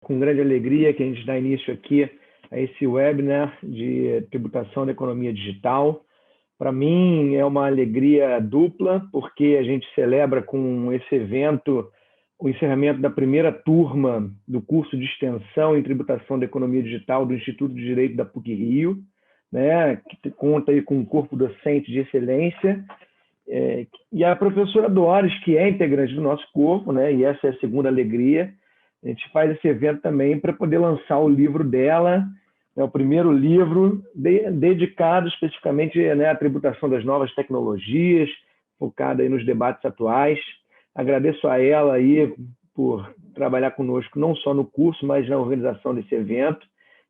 com grande alegria que a gente dá início aqui a esse webinar de tributação da economia digital. Para mim é uma alegria dupla, porque a gente celebra com esse evento o encerramento da primeira turma do curso de extensão em tributação da economia digital do Instituto de Direito da PUC-Rio, né, que conta aí com um corpo docente de excelência, e a professora Doris, que é integrante do nosso corpo, né, e essa é a segunda alegria. A gente faz esse evento também para poder lançar o livro dela, né, o primeiro livro dedicado especificamente, né, à tributação das novas tecnologias, focado aí nos debates atuais. Agradeço a ela aí por trabalhar conosco, não só no curso, mas na organização desse evento.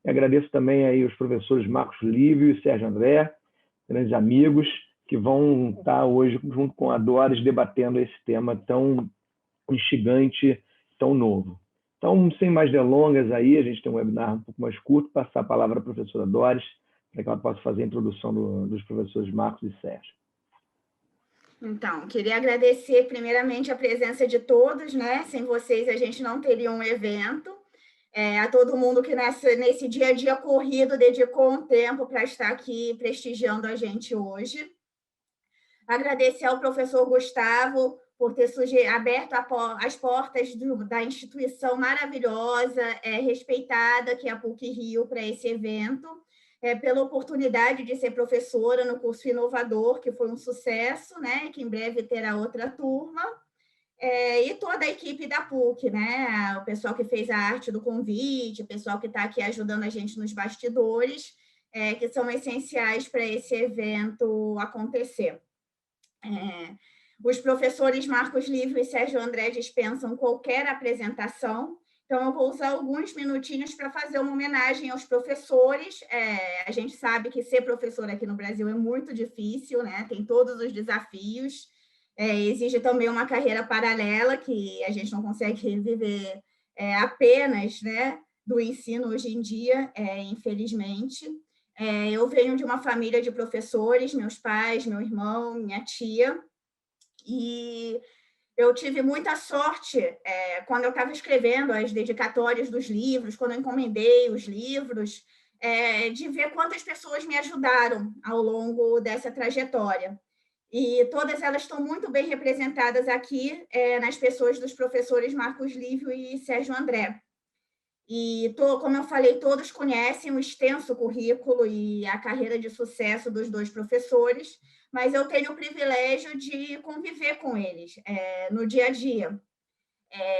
E agradeço também aí os professores Marcos Lívio e Sérgio André, grandes amigos, que vão estar hoje junto com a Doris debatendo esse tema tão instigante, tão novo. Então, sem mais delongas aí, a gente tem um webinar um pouco mais curto, passar a palavra à professora Doris, para que ela possa fazer a introdução dos professores Marcos e Sérgio. Então, queria agradecer primeiramente a presença de todos, né? Sem vocês a gente não teria um evento. A todo mundo que nesse dia a dia corrido dedicou um tempo para estar aqui prestigiando a gente hoje. Agradecer ao professor Gustavo por ter aberto as portas da instituição maravilhosa, respeitada, que é a PUC-Rio, para esse evento, pela oportunidade de ser professora no curso inovador, que foi um sucesso, né, que em breve terá outra turma, e toda a equipe da PUC, né, o pessoal que fez a arte do convite, o pessoal que está aqui ajudando a gente nos bastidores, que são essenciais para esse evento acontecer. Os professores Marcos Lívio e Sérgio André dispensam qualquer apresentação, então eu vou usar alguns minutinhos para fazer uma homenagem aos professores. A gente sabe que ser professor aqui no Brasil é muito difícil, né? Tem todos os desafios, exige também uma carreira paralela, que a gente não consegue viver apenas, né, do ensino hoje em dia, infelizmente. Eu venho de uma família de professores, meus pais, meu irmão, minha tia, e eu tive muita sorte quando eu estava escrevendo as dedicatórias dos livros, quando eu encomendei os livros, de ver quantas pessoas me ajudaram ao longo dessa trajetória. E todas elas estão muito bem representadas aqui nas pessoas dos professores Marcos Lívio e Sérgio André. E, como eu falei, todos conhecem o extenso currículo e a carreira de sucesso dos dois professores, mas eu tenho o privilégio de conviver com eles no dia a dia,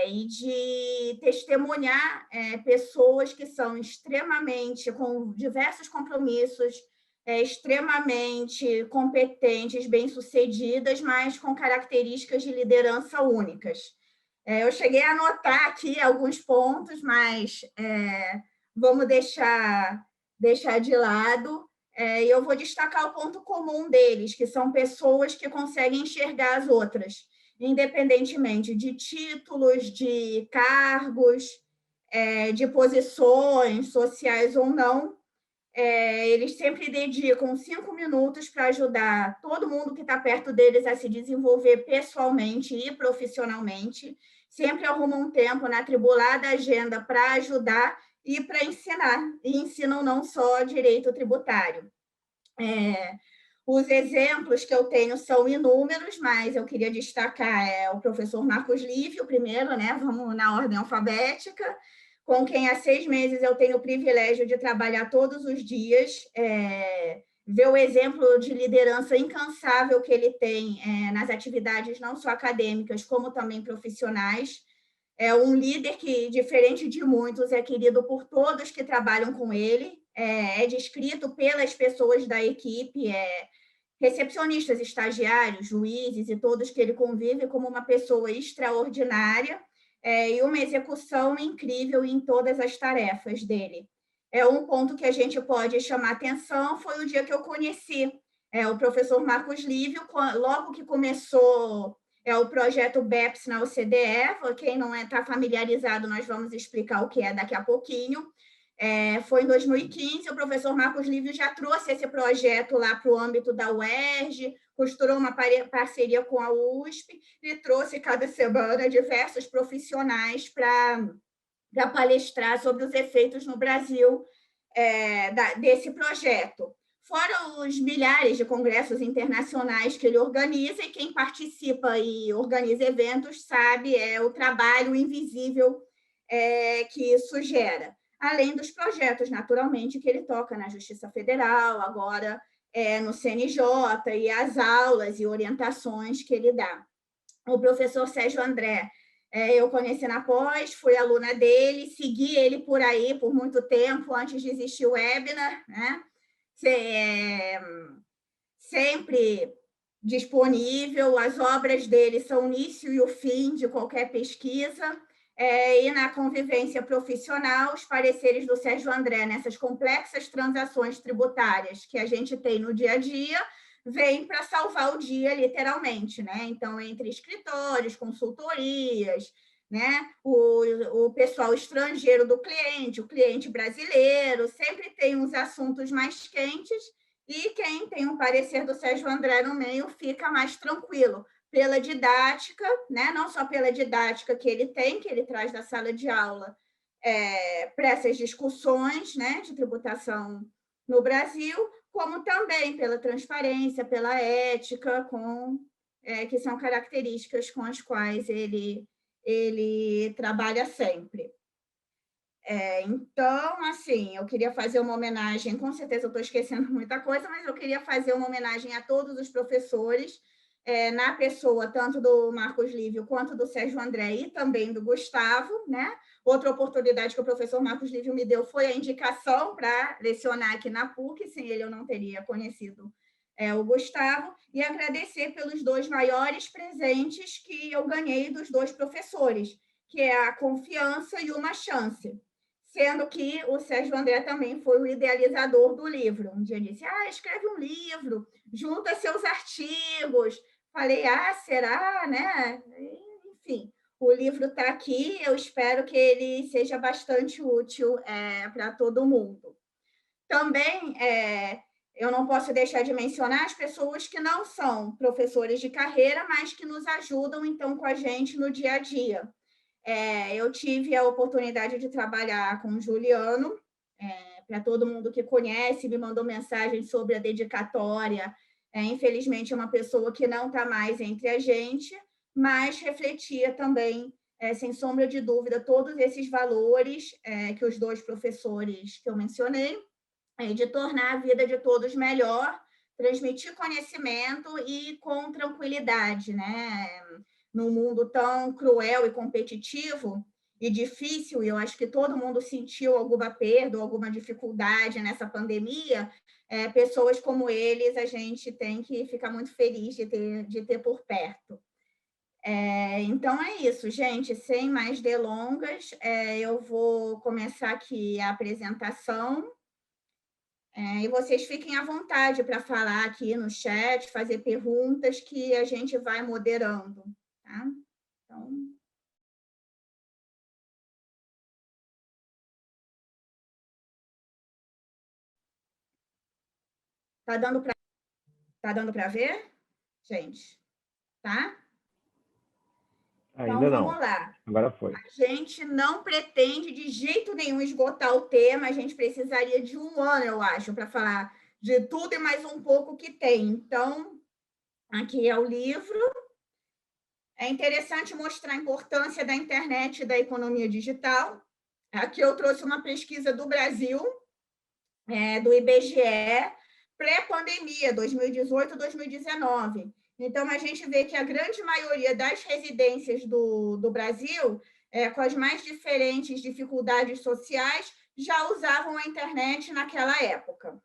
e de testemunhar pessoas que são extremamente, com diversos compromissos, extremamente competentes, bem-sucedidas, mas com características de liderança únicas. Eu cheguei a anotar aqui alguns pontos, mas vamos deixar de lado. E eu vou destacar o ponto comum deles, que são pessoas que conseguem enxergar as outras, independentemente de títulos, de cargos, de posições sociais ou não. Eles sempre dedicam 5 minutos para ajudar todo mundo que está perto deles a se desenvolver pessoalmente e profissionalmente, sempre arrumam um tempo na atribulada agenda para ajudar e para ensinar, e ensinam não só direito tributário. Os exemplos que eu tenho são inúmeros, mas eu queria destacar o professor Marcos Lívio, primeiro, né? Vamos na ordem alfabética, com quem há 6 meses eu tenho o privilégio de trabalhar todos os dias, ver o exemplo de liderança incansável que ele tem nas atividades não só acadêmicas, como também profissionais. É um líder que, diferente de muitos, é querido por todos que trabalham com ele, é descrito pelas pessoas da equipe, recepcionistas, estagiários, juízes e todos que ele convive como uma pessoa extraordinária, e uma execução incrível em todas as tarefas dele. Um ponto que a gente pode chamar atenção foi o dia que eu conheci o professor Marcos Lívio, logo que começou o projeto BEPS na OCDE. Quem não está familiarizado, nós vamos explicar o que é daqui a pouquinho. Foi em 2015, o professor Marcos Lívio já trouxe esse projeto lá para o âmbito da UERJ, costurou uma parceria com a USP e trouxe cada semana diversos profissionais para para palestrar sobre os efeitos no Brasil desse projeto. Fora os milhares de congressos internacionais que ele organiza, e quem participa e organiza eventos sabe o trabalho invisível que isso gera. Além dos projetos, naturalmente, que ele toca na Justiça Federal, agora no CNJ, e as aulas e orientações que ele dá. O professor Sérgio André, eu conheci na pós, fui aluna dele, segui ele por aí por muito tempo, antes de existir o webinar, né? Sempre disponível, as obras dele são o início e o fim de qualquer pesquisa, e na convivência profissional, os pareceres do Sérgio André nessas complexas transações tributárias que a gente tem no dia a dia, vem para salvar o dia, literalmente, né? Então, entre escritórios, consultorias, né? O pessoal estrangeiro do cliente, o cliente brasileiro, sempre tem uns assuntos mais quentes, e quem tem um parecer do Sérgio André no meio fica mais tranquilo, pela didática, né? Não só pela didática que ele traz da sala de aula para essas discussões, né, de tributação no Brasil, como também pela transparência, pela ética, que são características com as quais ele trabalha sempre. Então, assim, eu queria fazer uma homenagem, com certeza eu estou esquecendo muita coisa, mas eu queria fazer uma homenagem a todos os professores, na pessoa tanto do Marcos Lívio quanto do Sérgio André e também do Gustavo, né? Outra oportunidade que o professor Marcos Lívio me deu foi a indicação para lecionar aqui na PUC, sem ele eu não teria conhecido o Gustavo, e agradecer pelos 2 maiores presentes que eu ganhei dos 2 professores, que é a confiança e uma chance. Sendo que o Sérgio André também foi o idealizador do livro. Um dia disse, escreve um livro, junta seus artigos. Falei, será, né? Enfim, o livro está aqui, eu espero que ele seja bastante útil para todo mundo. Também, eu não posso deixar de mencionar as pessoas que não são professores de carreira, mas que nos ajudam, então, com a gente no dia a dia. Eu tive a oportunidade de trabalhar com o Juliano, para todo mundo que conhece, me mandou mensagem sobre a dedicatória. Infelizmente, é uma pessoa que não está mais entre a gente, mas refletia também, sem sombra de dúvida, todos esses valores que os 2 professores que eu mencionei, de tornar a vida de todos melhor, transmitir conhecimento e com tranquilidade, né? Num mundo tão cruel e competitivo e difícil, e eu acho que todo mundo sentiu alguma perda ou alguma dificuldade nessa pandemia, pessoas como eles a gente tem que ficar muito feliz de ter por perto. Então, é isso, gente. Sem mais delongas, eu vou começar aqui a apresentação. E vocês fiquem à vontade para falar aqui no chat, fazer perguntas que a gente vai moderando, tá? Então... Tá dando para ver, gente? Tá? Ainda então, não. Vamos lá. Agora foi. A gente não pretende de jeito nenhum esgotar o tema, a gente precisaria de 1 ano, eu acho, para falar de tudo e mais um pouco que tem. Então, aqui é o livro. É interessante mostrar a importância da internet e da economia digital. Aqui eu trouxe uma pesquisa do Brasil, do IBGE, pré-pandemia, 2018-2019. Então, a gente vê que a grande maioria das residências do Brasil, com as mais diferentes dificuldades sociais, já usavam a internet naquela época.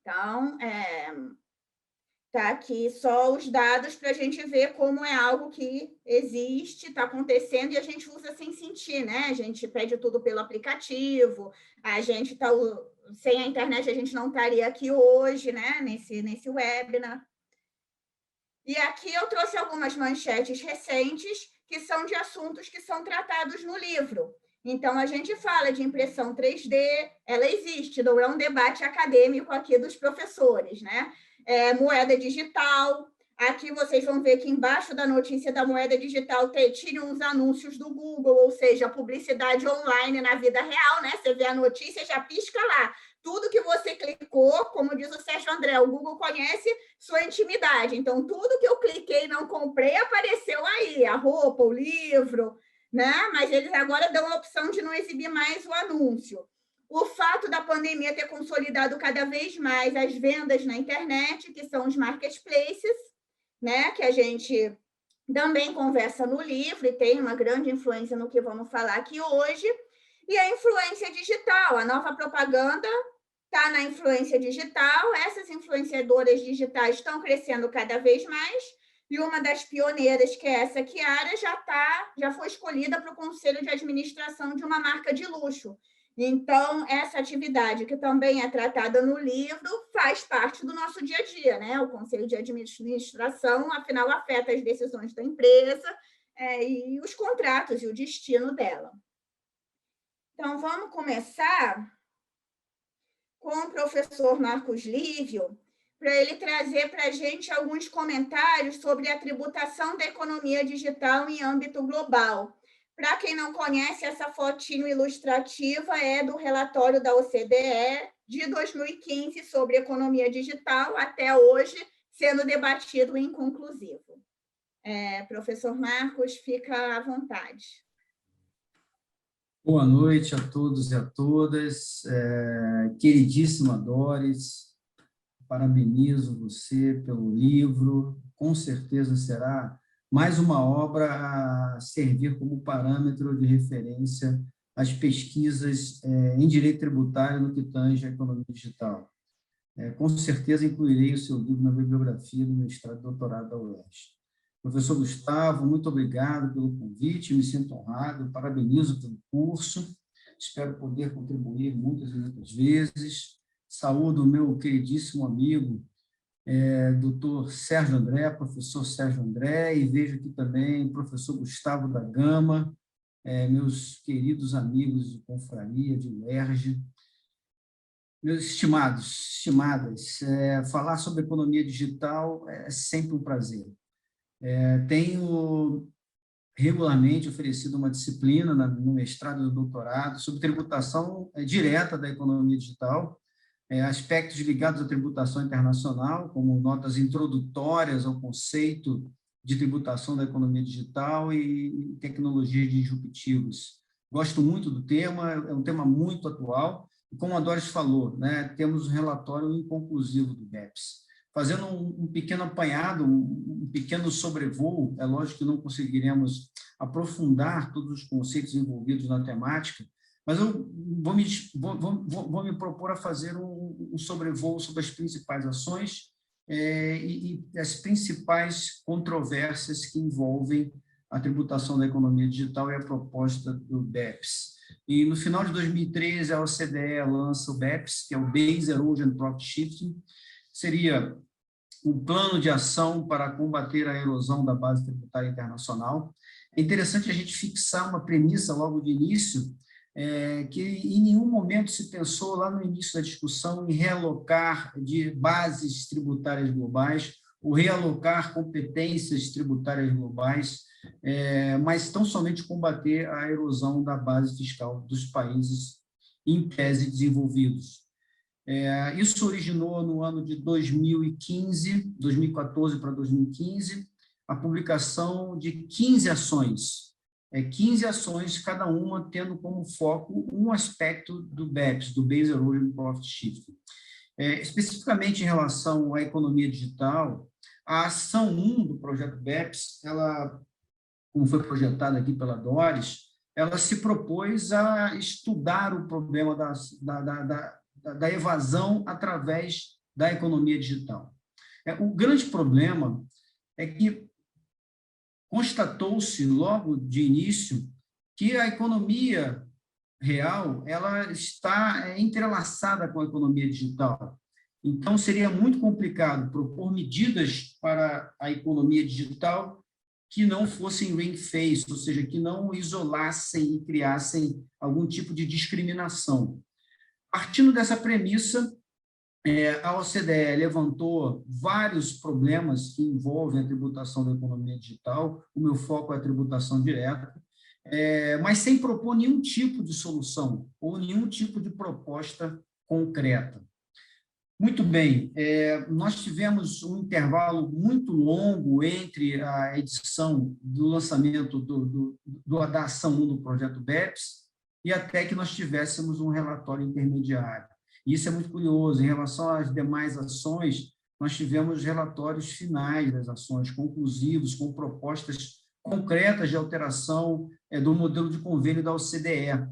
Então, tá aqui só os dados para a gente ver como é algo que existe, está acontecendo, e a gente usa sem sentir, né? A gente pede tudo pelo aplicativo, a gente está... Sem a internet, a gente não estaria aqui hoje, né? Nesse webinar. E aqui eu trouxe algumas manchetes recentes, que são de assuntos que são tratados no livro. Então, a gente fala de impressão 3D, ela existe, não é um debate acadêmico aqui dos professores, né? Moeda digital, Aqui vocês vão ver que embaixo da notícia da moeda digital tire uns anúncios do Google, ou seja, publicidade online na vida real, né? Você vê a notícia, já pisca lá. Tudo que você clicou, como diz o Sérgio André, o Google conhece sua intimidade. Então, tudo que eu cliquei e não comprei apareceu aí, a roupa, o livro, né? Mas eles agora dão a opção de não exibir mais o anúncio. O fato da pandemia ter consolidado cada vez mais as vendas na internet, que são os marketplaces, né, que a gente também conversa no livro e tem uma grande influência no que vamos falar aqui hoje, e a influência digital, a nova propaganda está na influência digital, essas influenciadoras digitais estão crescendo cada vez mais, e uma das pioneiras, que é essa Chiara, já foi escolhida para o conselho de administração de uma marca de luxo. Então, essa atividade, que também é tratada no livro, faz parte do nosso dia a dia, né? O conselho de administração, afinal, afeta as decisões da empresa e os contratos e o destino dela. Então, vamos começar com o professor Marcos Lívio, para ele trazer para a gente alguns comentários sobre a tributação da economia digital em âmbito global. Para quem não conhece, essa fotinho ilustrativa é do relatório da OCDE de 2015 sobre economia digital, até hoje sendo debatido e inconclusivo. Professor Marcos, fica à vontade. Boa noite a todos e a todas. Queridíssima Doris, parabenizo você pelo livro, com certeza será mais uma obra a servir como parâmetro de referência às pesquisas em direito tributário no que tange à economia digital. Com certeza incluirei o seu livro na bibliografia do mestrado e doutorado da UERJ. Professor Gustavo, muito obrigado pelo convite, me sinto honrado, parabenizo pelo curso, espero poder contribuir muitas e muitas vezes. Saúdo o meu queridíssimo amigo, doutor Sérgio André, professor Sérgio André, e vejo aqui também o professor Gustavo da Gama, meus queridos amigos de confraria, de UERJ. Meus estimadas, falar sobre economia digital é sempre um prazer. Tenho regularmente oferecido uma disciplina no mestrado e no doutorado sobre tributação direta da economia digital, aspectos ligados à tributação internacional, como notas introdutórias ao conceito de tributação da economia digital e tecnologias disruptivas. Gosto muito do tema, é um tema muito atual, e como a Doris falou, né, temos um relatório inconclusivo do BEPS. Fazendo um pequeno apanhado, um pequeno sobrevoo, é lógico que não conseguiremos aprofundar todos os conceitos envolvidos na temática, mas eu vou me propor a fazer um sobrevoo sobre as principais ações e as principais controvérsias que envolvem a tributação da economia digital e a proposta do BEPS. E no final de 2013, a OCDE lança o BEPS, que é o Base Erosion Profit Shifting, seria um plano de ação para combater a erosão da base tributária internacional. É interessante a gente fixar uma premissa logo de início, que em nenhum momento se pensou lá no início da discussão em realocar de bases tributárias globais ou realocar competências tributárias globais, mas tão somente combater a erosão da base fiscal dos países em tese desenvolvidos. Isso originou no ano de 2014 para 2015, a publicação de 15 ações, 15 ações, cada uma tendo como foco um aspecto do BEPS, do Base Erosion Profit Shifting. Especificamente em relação à economia digital, a ação 1 do projeto BEPS, ela, como foi projetada aqui pela Doris, ela se propôs a estudar o problema da evasão através da economia digital. O grande problema é que constatou-se logo de início que a economia real ela está entrelaçada com a economia digital. Então, seria muito complicado propor medidas para a economia digital que não fossem ring-fenced, ou seja, que não isolassem e criassem algum tipo de discriminação. Partindo dessa premissa, A OCDE levantou vários problemas que envolvem a tributação da economia digital. O meu foco é a tributação direta, mas sem propor nenhum tipo de solução ou nenhum tipo de proposta concreta. Muito bem, nós tivemos um intervalo muito longo entre a edição do lançamento da ação 1 do projeto BEPS e até que nós tivéssemos um relatório intermediário. Isso é muito curioso. Em relação às demais ações, nós tivemos relatórios finais das ações, conclusivos, com propostas concretas de alteração do modelo de convênio da OCDE.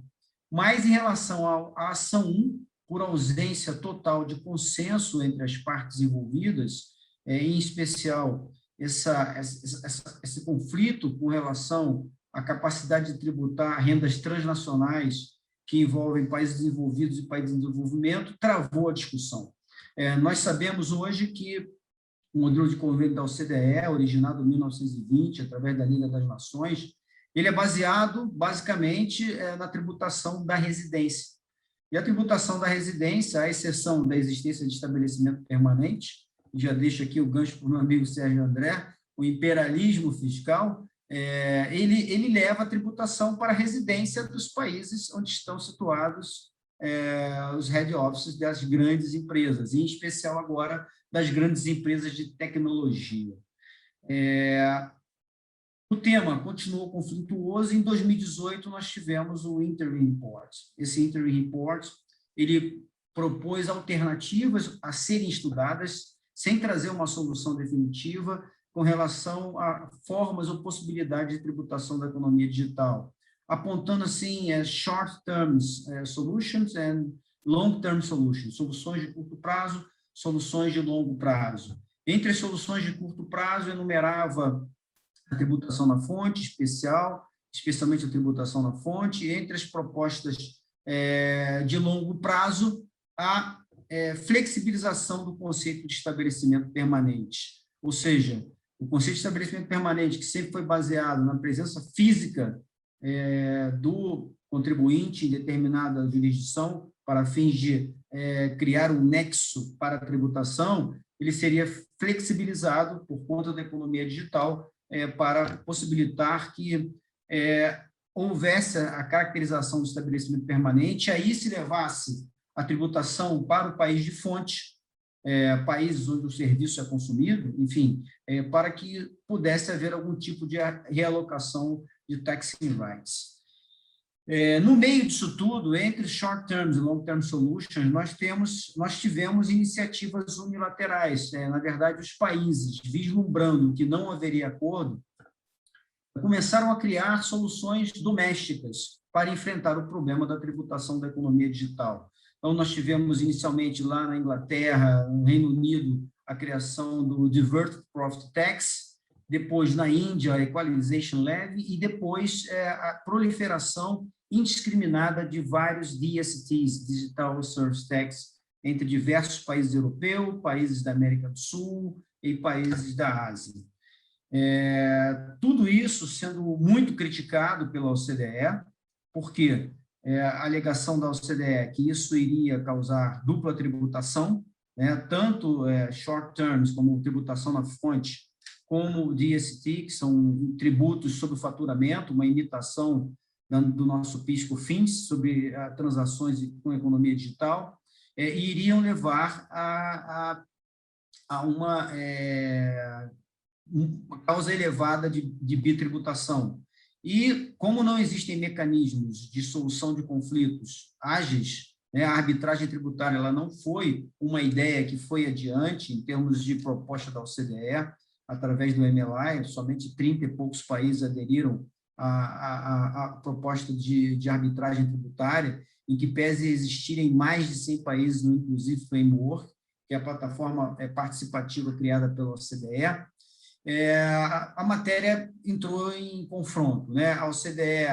Mas, em relação à ação 1, por ausência total de consenso entre as partes envolvidas, em especial esse conflito com relação à capacidade de tributar rendas transnacionais que envolvem países desenvolvidos e países em desenvolvimento, travou a discussão. Nós sabemos hoje que o modelo de convênio da OCDE, originado em 1920, através da Liga das Nações, ele é baseado, basicamente, na tributação da residência. E a tributação da residência, à exceção da existência de estabelecimento permanente, já deixo aqui o gancho para o meu amigo Sérgio André, o imperialismo fiscal, ele leva a tributação para a residência dos países onde estão situados os head offices das grandes empresas, em especial agora das grandes empresas de tecnologia. O tema continuou conflituoso e em 2018 nós tivemos o Interim Report. Esse Interim Report, ele propôs alternativas a serem estudadas sem trazer uma solução definitiva com relação a formas ou possibilidades de tributação da economia digital, apontando assim short-term solutions and long-term solutions, soluções de curto prazo, soluções de longo prazo. Entre as soluções de curto prazo, enumerava a tributação na fonte especial, especialmente a tributação na fonte, e entre as propostas de longo prazo, a flexibilização do conceito de estabelecimento permanente, ou seja, o conceito de estabelecimento permanente, que sempre foi baseado na presença física do contribuinte em determinada jurisdição, para fins de criar um nexo para a tributação, ele seria flexibilizado por conta da economia digital para possibilitar que houvesse a caracterização do estabelecimento permanente, aí se levasse a tributação para o país de fonte, países onde o serviço é consumido, enfim, para que pudesse haver algum tipo de realocação de taxing rights. No meio disso tudo, entre short-term e long-term solutions, nós tivemos iniciativas unilaterais. Na verdade, os países, vislumbrando que não haveria acordo, começaram a criar soluções domésticas para enfrentar o problema da tributação da economia digital. Então, nós tivemos inicialmente lá na Inglaterra, no Reino Unido, a criação do Divert Profit Tax, depois na Índia, a Equalization Levy, e depois a proliferação indiscriminada de vários DSTs, Digital Service Tax, entre diversos países europeus, países da América do Sul e países da Ásia. Tudo isso sendo muito criticado pela OCDE, porque a alegação da OCDE é que isso iria causar dupla tributação, tanto short terms, como tributação na fonte, como DST, que são tributos sobre o faturamento, uma imitação do nosso PIS/COFINS sobre transações com economia digital, e iriam levar a uma causa elevada de bitributação. E, como não existem mecanismos de solução de conflitos ágeis, a arbitragem tributária ela não foi uma ideia que foi adiante em termos de proposta da OCDE, através do MLI, somente 30 e poucos países aderiram à proposta de arbitragem tributária, em que pese existirem mais de 100 países no Inclusive Framework, que é a plataforma participativa criada pela OCDE. A matéria entrou em confronto, a OCDE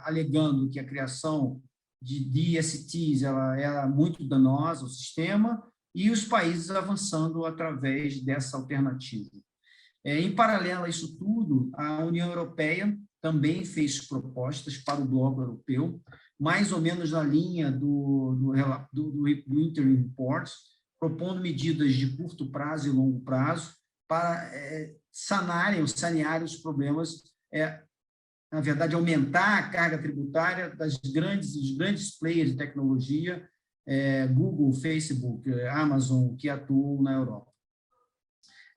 alegando que a criação de DSTs ela era muito danosa ao sistema e os países avançando através dessa alternativa. Em paralelo a isso tudo, a União Europeia também fez propostas para o bloco europeu, mais ou menos na linha do Interim Report, propondo medidas de curto prazo e longo prazo para sanearem os problemas, na verdade, aumentar a carga tributária dos grandes players de tecnologia, Google, Facebook, Amazon, que atuam na Europa.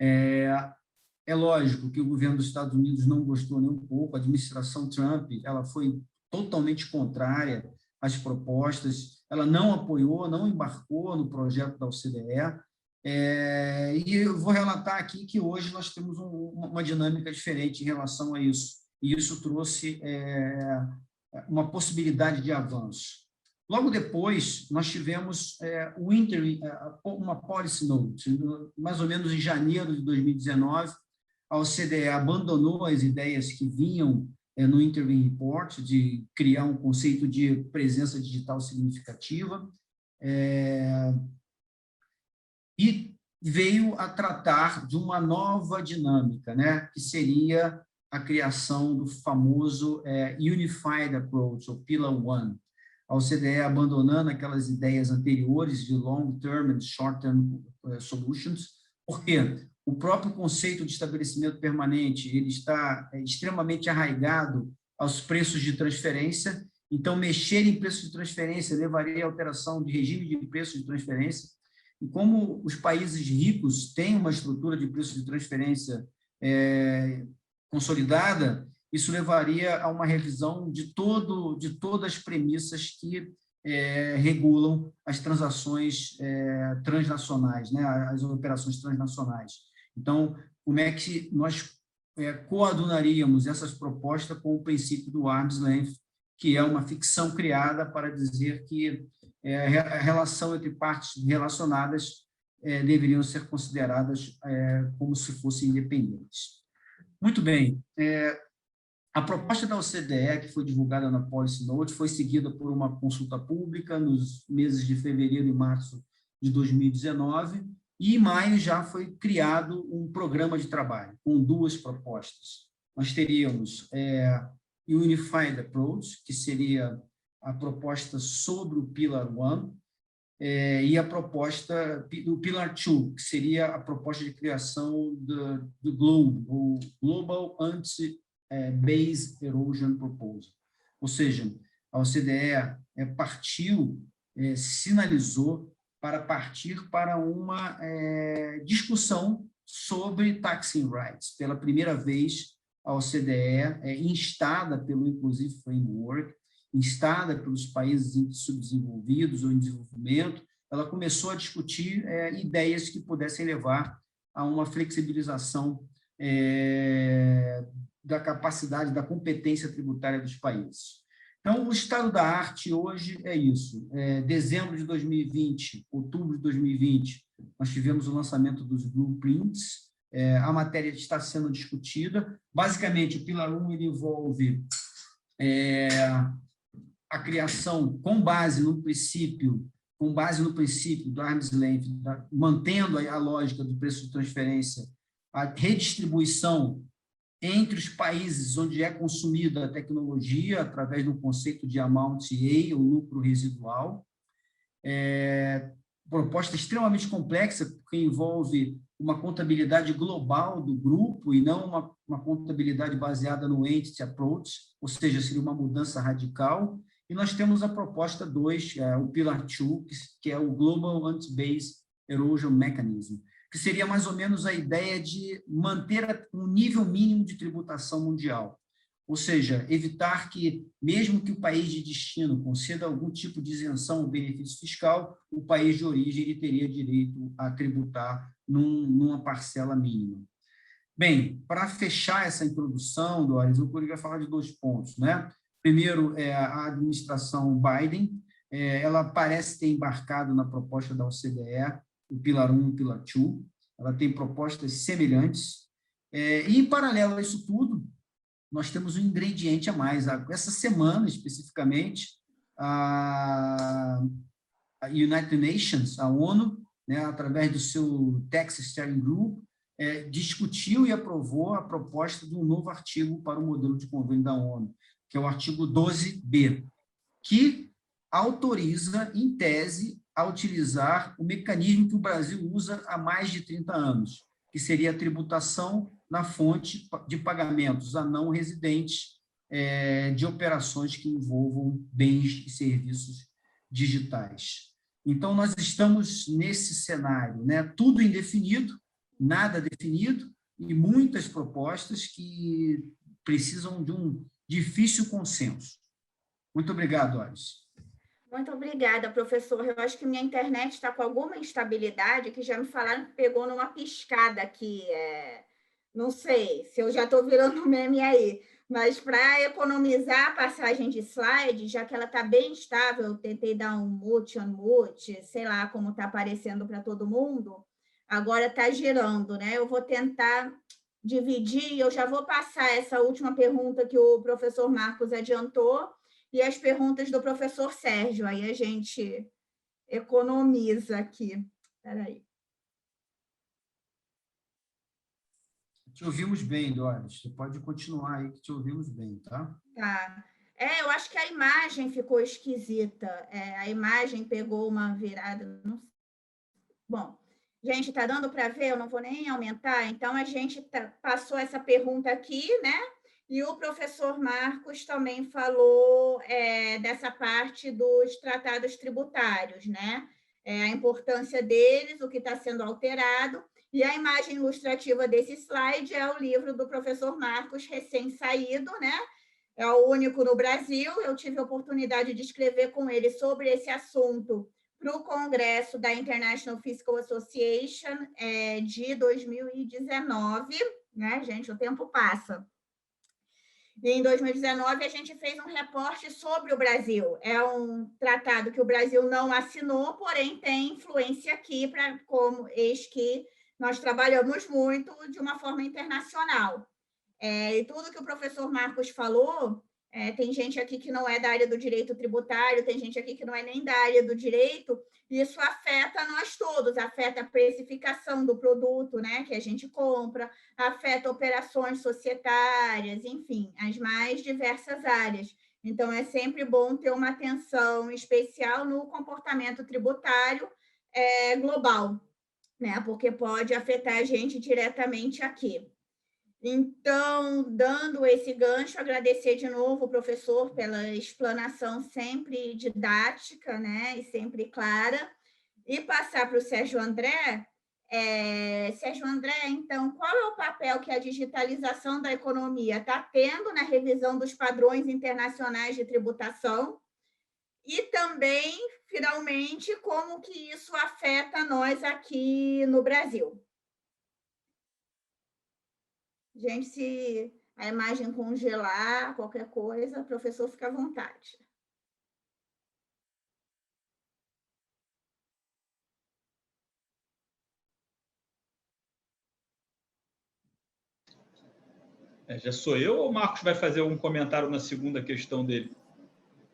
É lógico que o governo dos Estados Unidos não gostou nem um pouco, a administração Trump ela foi totalmente contrária às propostas, ela não apoiou, não embarcou no projeto da OCDE, e eu vou relatar aqui que hoje nós temos uma dinâmica diferente em relação a isso, e isso trouxe uma possibilidade de avanço. Logo depois, nós tivemos uma policy note, mais ou menos em janeiro de 2019, a OCDE abandonou as ideias que vinham no Interim Report de criar um conceito de presença digital significativa, e veio a tratar de uma nova dinâmica, né, que seria a criação do famoso Unified Approach, ou Pillar One. A OCDE abandonando aquelas ideias anteriores de long-term e short-term solutions, porque o próprio conceito de estabelecimento permanente ele está extremamente arraigado aos preços de transferência, então mexer em preços de transferência levaria à alteração de regime de preços de transferência, e como os países ricos têm uma estrutura de preços de transferência consolidada, isso levaria a uma revisão de todas as premissas que regulam as transações transnacionais, né, as operações transnacionais. Então, como é que nós coadunaríamos essas propostas com o princípio do arm's length, que é uma ficção criada para dizer que a relação entre partes relacionadas deveriam ser consideradas como se fossem independentes. Muito bem. A proposta da OCDE, que foi divulgada na Policy Note, foi seguida por uma consulta pública nos meses de fevereiro e março de 2019, e em maio já foi criado um programa de trabalho com 2 propostas. Nós teríamos o Unified Approach, que seria a proposta sobre o Pillar One, e a proposta do Pillar Two, que seria a proposta de criação do GLOBE, o Global Anti-Base Erosion Proposal. Ou seja, a OCDE sinalizou para partir para uma discussão sobre taxing rights. Pela primeira vez, a OCDE, instada pelo Inclusive Framework, instada pelos países subdesenvolvidos ou em desenvolvimento, ela começou a discutir ideias que pudessem levar a uma flexibilização da capacidade, da competência tributária dos países. Então, o estado da arte hoje é isso. Dezembro de 2020, outubro de 2020, nós tivemos o lançamento dos blueprints, a matéria está sendo discutida. Basicamente, o Pillar 1 ele envolve a criação com base no princípio do arm's length, mantendo a lógica do preço de transferência, a redistribuição entre os países onde é consumida a tecnologia, através do conceito de amount A, ou lucro residual. Proposta extremamente complexa, porque envolve uma contabilidade global do grupo e não uma contabilidade baseada no entity approach, ou seja, seria uma mudança radical. E nós temos a proposta 2, o Pillar 2, que é o Global Anti-Base Erosion Mechanism, que seria mais ou menos a ideia de manter um nível mínimo de tributação mundial. Ou seja, evitar que, mesmo que o país de destino conceda algum tipo de isenção ou benefício fiscal, o país de origem ele teria direito a tributar numa parcela mínima. Bem, para fechar essa introdução, Doris, eu queria falar de 2 pontos, né? Primeiro, a administração Biden, ela parece ter embarcado na proposta da OCDE, o Pillar 1 e o Pillar 2, ela tem propostas semelhantes, e em paralelo a isso tudo, nós temos um ingrediente a mais. Essa semana, especificamente, a United Nations, a ONU, né, através do seu Tax Steering Group, discutiu e aprovou a proposta de um novo artigo para o modelo de convênio da ONU, que é o artigo 12B, que autoriza, em tese, a utilizar o mecanismo que o Brasil usa há mais de 30 anos, que seria a tributação na fonte de pagamentos a não residentes de operações que envolvam bens e serviços digitais. Então, nós estamos nesse cenário, né? Tudo indefinido, nada definido, e muitas propostas que precisam de um difícil consenso. Muito obrigado, Alice. Muito obrigada, professor. Eu acho que minha internet está com alguma instabilidade, que já me falaram que pegou numa piscada aqui. Não sei se eu já estou virando meme aí, mas para economizar a passagem de slide, já que ela está bem estável, eu tentei dar um mute, unmute, sei lá como está aparecendo para todo mundo, agora está girando, né? Eu vou tentar dividir, eu já vou passar essa última pergunta que o professor Marcos adiantou, e as perguntas do professor Sérgio, aí a gente economiza aqui. Espera aí. Te ouvimos bem, Doris. Você pode continuar aí, que te ouvimos bem, tá? Tá. Eu acho que a imagem ficou esquisita. A imagem pegou uma virada. Não sei. Bom, gente, tá dando para ver? Eu não vou nem aumentar. Então, a gente passou essa pergunta aqui, né? E o professor Marcos também falou dessa parte dos tratados tributários, né? A importância deles, o que está sendo alterado. E a imagem ilustrativa desse slide é o livro do professor Marcos, recém-saído, né? É o único no Brasil. Eu tive a oportunidade de escrever com ele sobre esse assunto para o Congresso da International Fiscal Association de 2019, né, gente? O tempo passa. E em 2019, a gente fez um reporte sobre o Brasil. É um tratado que o Brasil não assinou, porém tem influência aqui, como eis que nós trabalhamos muito de uma forma internacional. E tudo que o professor Marcos falou, tem gente aqui que não é da área do direito tributário, tem gente aqui que não é nem da área do direito, isso afeta nós todos, afeta a precificação do produto, né, que a gente compra, afeta operações societárias, enfim, as mais diversas áreas. Então, é sempre bom ter uma atenção especial no comportamento tributário global, né, porque pode afetar a gente diretamente aqui. Então, dando esse gancho, agradecer de novo o professor pela explanação sempre didática, né, e sempre clara, e passar para o Sérgio André. Sérgio André, então, qual é o papel que a digitalização da economia está tendo na revisão dos padrões internacionais de tributação? E também, finalmente, como que isso afeta nós aqui no Brasil? Gente, se a imagem congelar, qualquer coisa, o professor fica à vontade. Já sou eu ou o Marcos vai fazer algum comentário na segunda questão dele?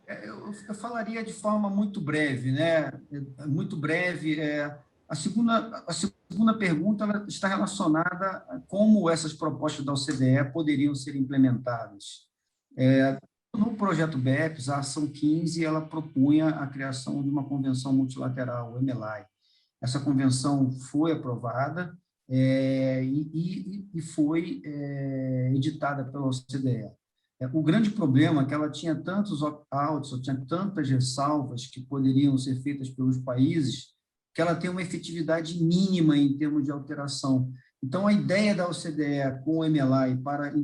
Eu falaria de forma muito breve, né? Muito breve. A segunda pergunta ela está relacionada a como essas propostas da OCDE poderiam ser implementadas. No projeto BEPS, a ação 15, ela propunha a criação de uma convenção multilateral, o MLI. Essa convenção foi aprovada e foi editada pela OCDE. O grande problema é que ela tinha tantos opt-outs, tinha tantas ressalvas que poderiam ser feitas pelos países, que ela tem uma efetividade mínima em termos de alteração. Então, a ideia da OCDE com o MLI para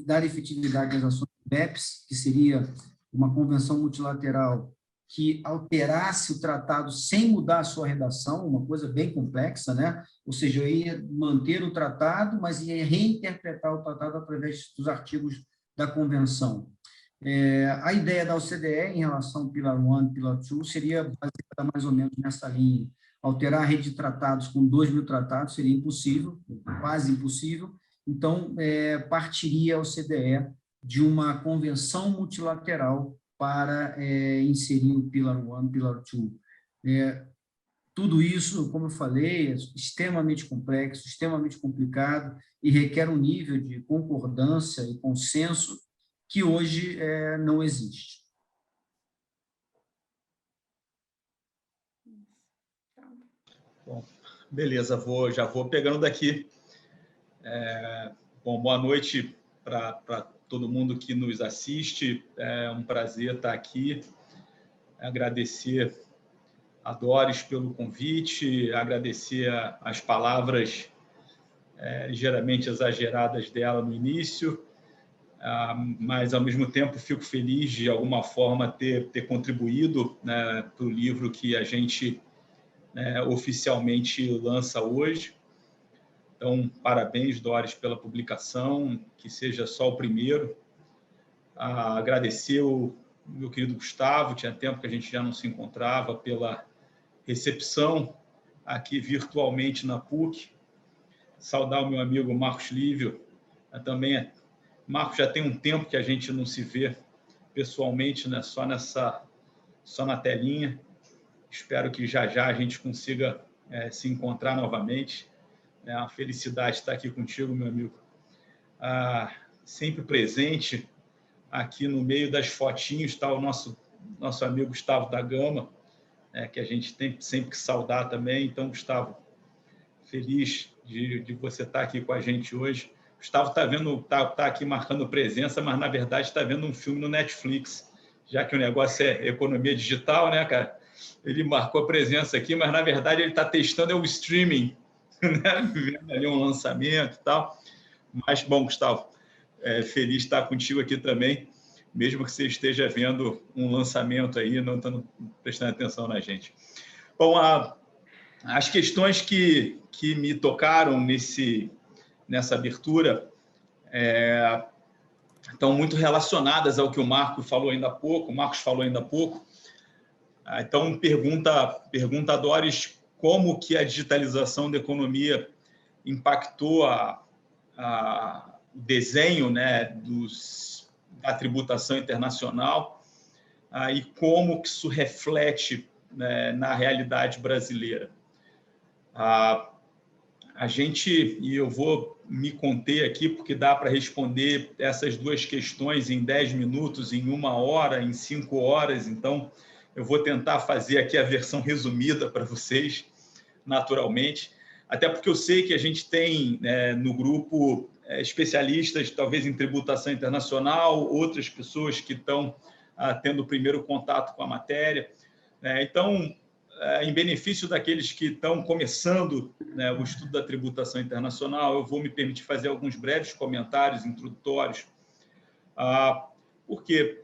dar efetividade às ações BEPS, que seria uma convenção multilateral que alterasse o tratado sem mudar a sua redação, uma coisa bem complexa, né? Ou seja, eu ia manter o tratado, mas ia reinterpretar o tratado através dos artigos da convenção. A ideia da OCDE em relação ao Pilar 1 e Pilar 2 seria baseada mais ou menos nessa linha. Alterar a rede de tratados com 2.000 tratados seria impossível, quase impossível. Então, partiria a OCDE de uma convenção multilateral para inserir o Pilar 1 e Pilar 2. Tudo isso, como eu falei, é extremamente complexo, extremamente complicado e requer um nível de concordância e consenso que hoje não existe. Bom, beleza, já vou pegando daqui. Bom, boa noite para todo mundo que nos assiste. É um prazer estar aqui. Agradecer a Doris pelo convite, agradecer as palavras ligeiramente exageradas dela no início, mas, ao mesmo tempo, fico feliz de alguma forma ter contribuído, né, para o livro que a gente oficialmente lança hoje. Então, parabéns, Doris, pela publicação, que seja só o primeiro. Agradecer o meu querido Gustavo, tinha tempo que a gente já não se encontrava, pela recepção aqui virtualmente na PUC. Saudar o meu amigo Marcos Lívio, também. Marcos, já tem um tempo que a gente não se vê pessoalmente, né? Só na telinha. Espero que já a gente consiga se encontrar novamente. É uma felicidade estar aqui contigo, meu amigo. Sempre presente aqui no meio das fotinhos está o nosso amigo Gustavo da Gama, que a gente tem sempre que saudar também. Então, Gustavo, feliz de você estar aqui com a gente hoje. Gustavo tá aqui marcando presença, mas, na verdade, está vendo um filme no Netflix, já que o negócio é economia digital, né, cara? Ele marcou a presença aqui, mas, na verdade, ele está testando o streaming, né? Vendo ali um lançamento e tal. Mas, bom, Gustavo, feliz de estar contigo aqui também, mesmo que você esteja vendo um lançamento aí, não estando prestando atenção na gente. Bom, as questões que me tocaram nessa abertura estão muito relacionadas ao que o Marcos falou ainda há pouco. Então, pergunta a Doris como que a digitalização da economia impactou o desenho, né, da tributação internacional, e como que isso reflete, né, na realidade brasileira. A gente, e eu vou me conter aqui, porque dá para responder essas duas questões em 10 minutos, em 1 hora, em 5 horas, então eu vou tentar fazer aqui a versão resumida para vocês, naturalmente, até porque eu sei que a gente tem no grupo especialistas, talvez em tributação internacional, outras pessoas que estão tendo o primeiro contato com a matéria. Então, em benefício daqueles que estão começando, né, o estudo da tributação internacional, eu vou me permitir fazer alguns breves comentários introdutórios, porque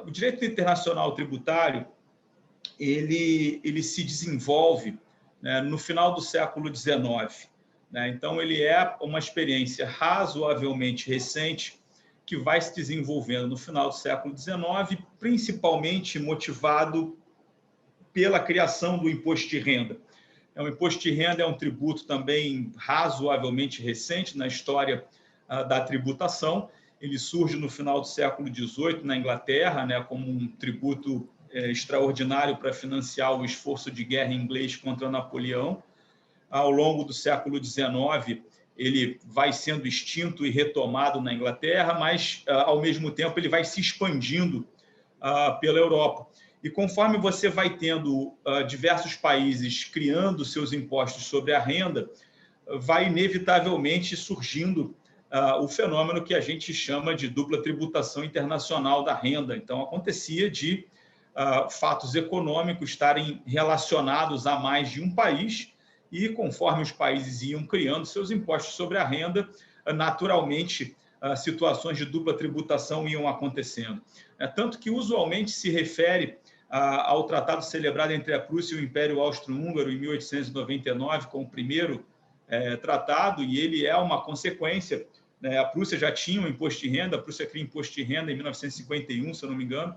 o direito internacional tributário ele se desenvolve, né, no final do século XIX. Né? Então, ele é uma experiência razoavelmente recente que vai se desenvolvendo no final do século XIX, principalmente motivado pela criação do imposto de renda. O imposto de renda é um tributo também razoavelmente recente na história da tributação. Ele surge no final do século XVIII na Inglaterra, né, como um tributo extraordinário para financiar o esforço de guerra inglês contra Napoleão. Ao longo do século XIX, ele vai sendo extinto e retomado na Inglaterra, mas, ao mesmo tempo, ele vai se expandindo pela Europa. E conforme você vai tendo diversos países criando seus impostos sobre a renda, vai inevitavelmente surgindo o fenômeno que a gente chama de dupla tributação internacional da renda. Então, acontecia de fatos econômicos estarem relacionados a mais de um país e, conforme os países iam criando seus impostos sobre a renda, naturalmente, situações de dupla tributação iam acontecendo. Tanto que, usualmente, se refere ao tratado celebrado entre a Prússia e o Império Austro-Húngaro em 1899, como o primeiro tratado, e ele é uma consequência. Né? A Prússia já tinha um imposto de renda, a Prússia cria imposto de renda em 1951, se eu não me engano.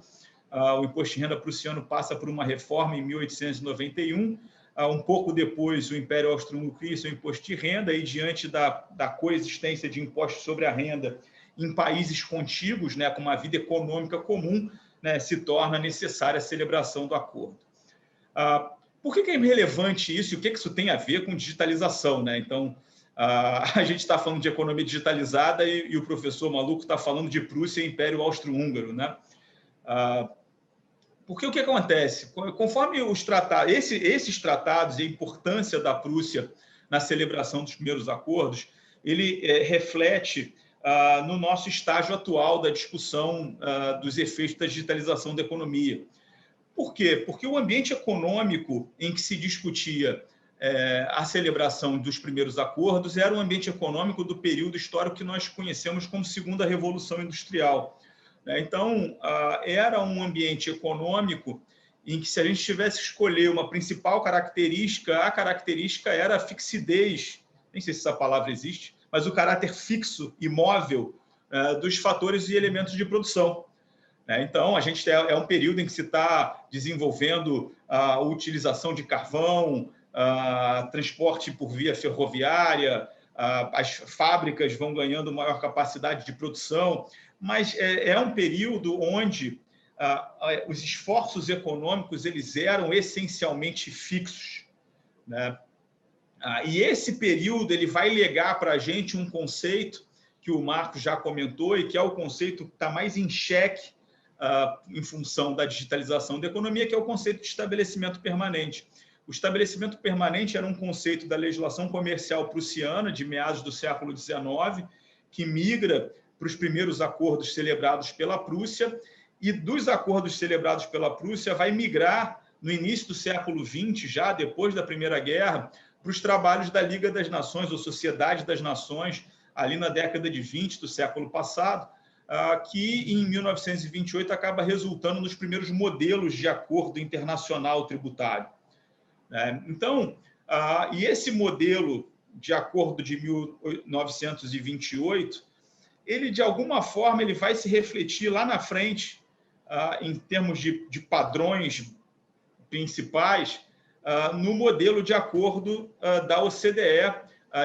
O imposto de renda prussiano passa por uma reforma em 1891. Um pouco depois, o Império Austro-Húngaro cria seu imposto de renda, e diante da coexistência de impostos sobre a renda em países contíguos, né, com uma vida econômica comum, né, se torna necessária a celebração do acordo. Por que é relevante isso e o que isso tem a ver com digitalização? Né? Então, a gente está falando de economia digitalizada e o professor maluco está falando de Prússia e Império Austro-Húngaro. Né? Porque o que acontece? Conforme os tratados, esses tratados e a importância da Prússia na celebração dos primeiros acordos, ele reflete no nosso estágio atual da discussão dos efeitos da digitalização da economia. Por quê? Porque o ambiente econômico em que se discutia a celebração dos primeiros acordos era um ambiente econômico do período histórico que nós conhecemos como Segunda Revolução Industrial. Então, era um ambiente econômico em que, se a gente tivesse que escolher uma principal característica, a característica era a fixidez, nem sei se essa palavra existe, mas o caráter fixo, imóvel, dos fatores e elementos de produção. Então, a gente é um período em que se está desenvolvendo a utilização de carvão, transporte por via ferroviária, as fábricas vão ganhando maior capacidade de produção, mas é um período onde os esforços econômicos eles eram essencialmente fixos, né? E esse período ele vai legar para a gente um conceito que o Marcos já comentou e que é o conceito que está mais em xeque em função da digitalização da economia, que é o conceito de estabelecimento permanente. O estabelecimento permanente era um conceito da legislação comercial prussiana de meados do século XIX, que migra para os primeiros acordos celebrados pela Prússia, e dos acordos celebrados pela Prússia vai migrar no início do século XX, já depois da Primeira Guerra, para os trabalhos da Liga das Nações, ou Sociedade das Nações, ali na década de 20 do século passado, que em 1928 acaba resultando nos primeiros modelos de acordo internacional tributário. Então, e esse modelo de acordo de 1928, ele, de alguma forma, ele vai se refletir lá na frente, em termos de padrões principais, no modelo de acordo da OCDE,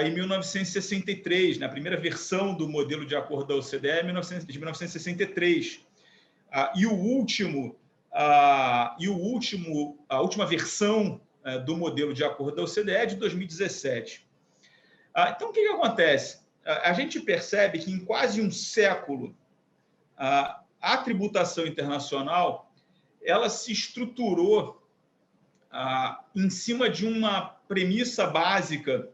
em 1963, na primeira versão do modelo de acordo da OCDE, de 1963. E a última versão do modelo de acordo da OCDE é de 2017. Então, o que acontece? A gente percebe que em quase um século, a tributação internacional ela se estruturou em cima de uma premissa básica,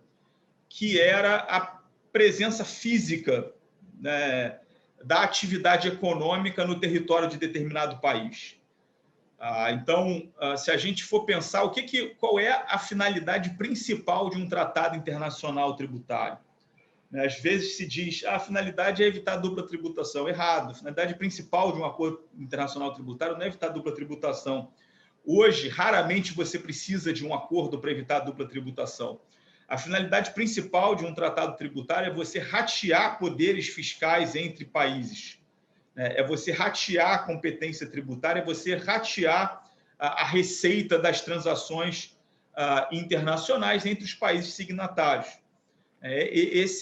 que era a presença física, né, da atividade econômica no território de determinado país. Então, se a gente for pensar qual é a finalidade principal de um tratado internacional tributário, né? Às vezes se diz a finalidade é evitar dupla tributação. Errado. A finalidade principal de um acordo internacional tributário não é evitar dupla tributação. Hoje, raramente você precisa de um acordo para evitar dupla tributação. A finalidade principal de um tratado tributário é você ratear poderes fiscais entre países. É você ratear a competência tributária, é você ratear a receita das transações internacionais entre os países signatários.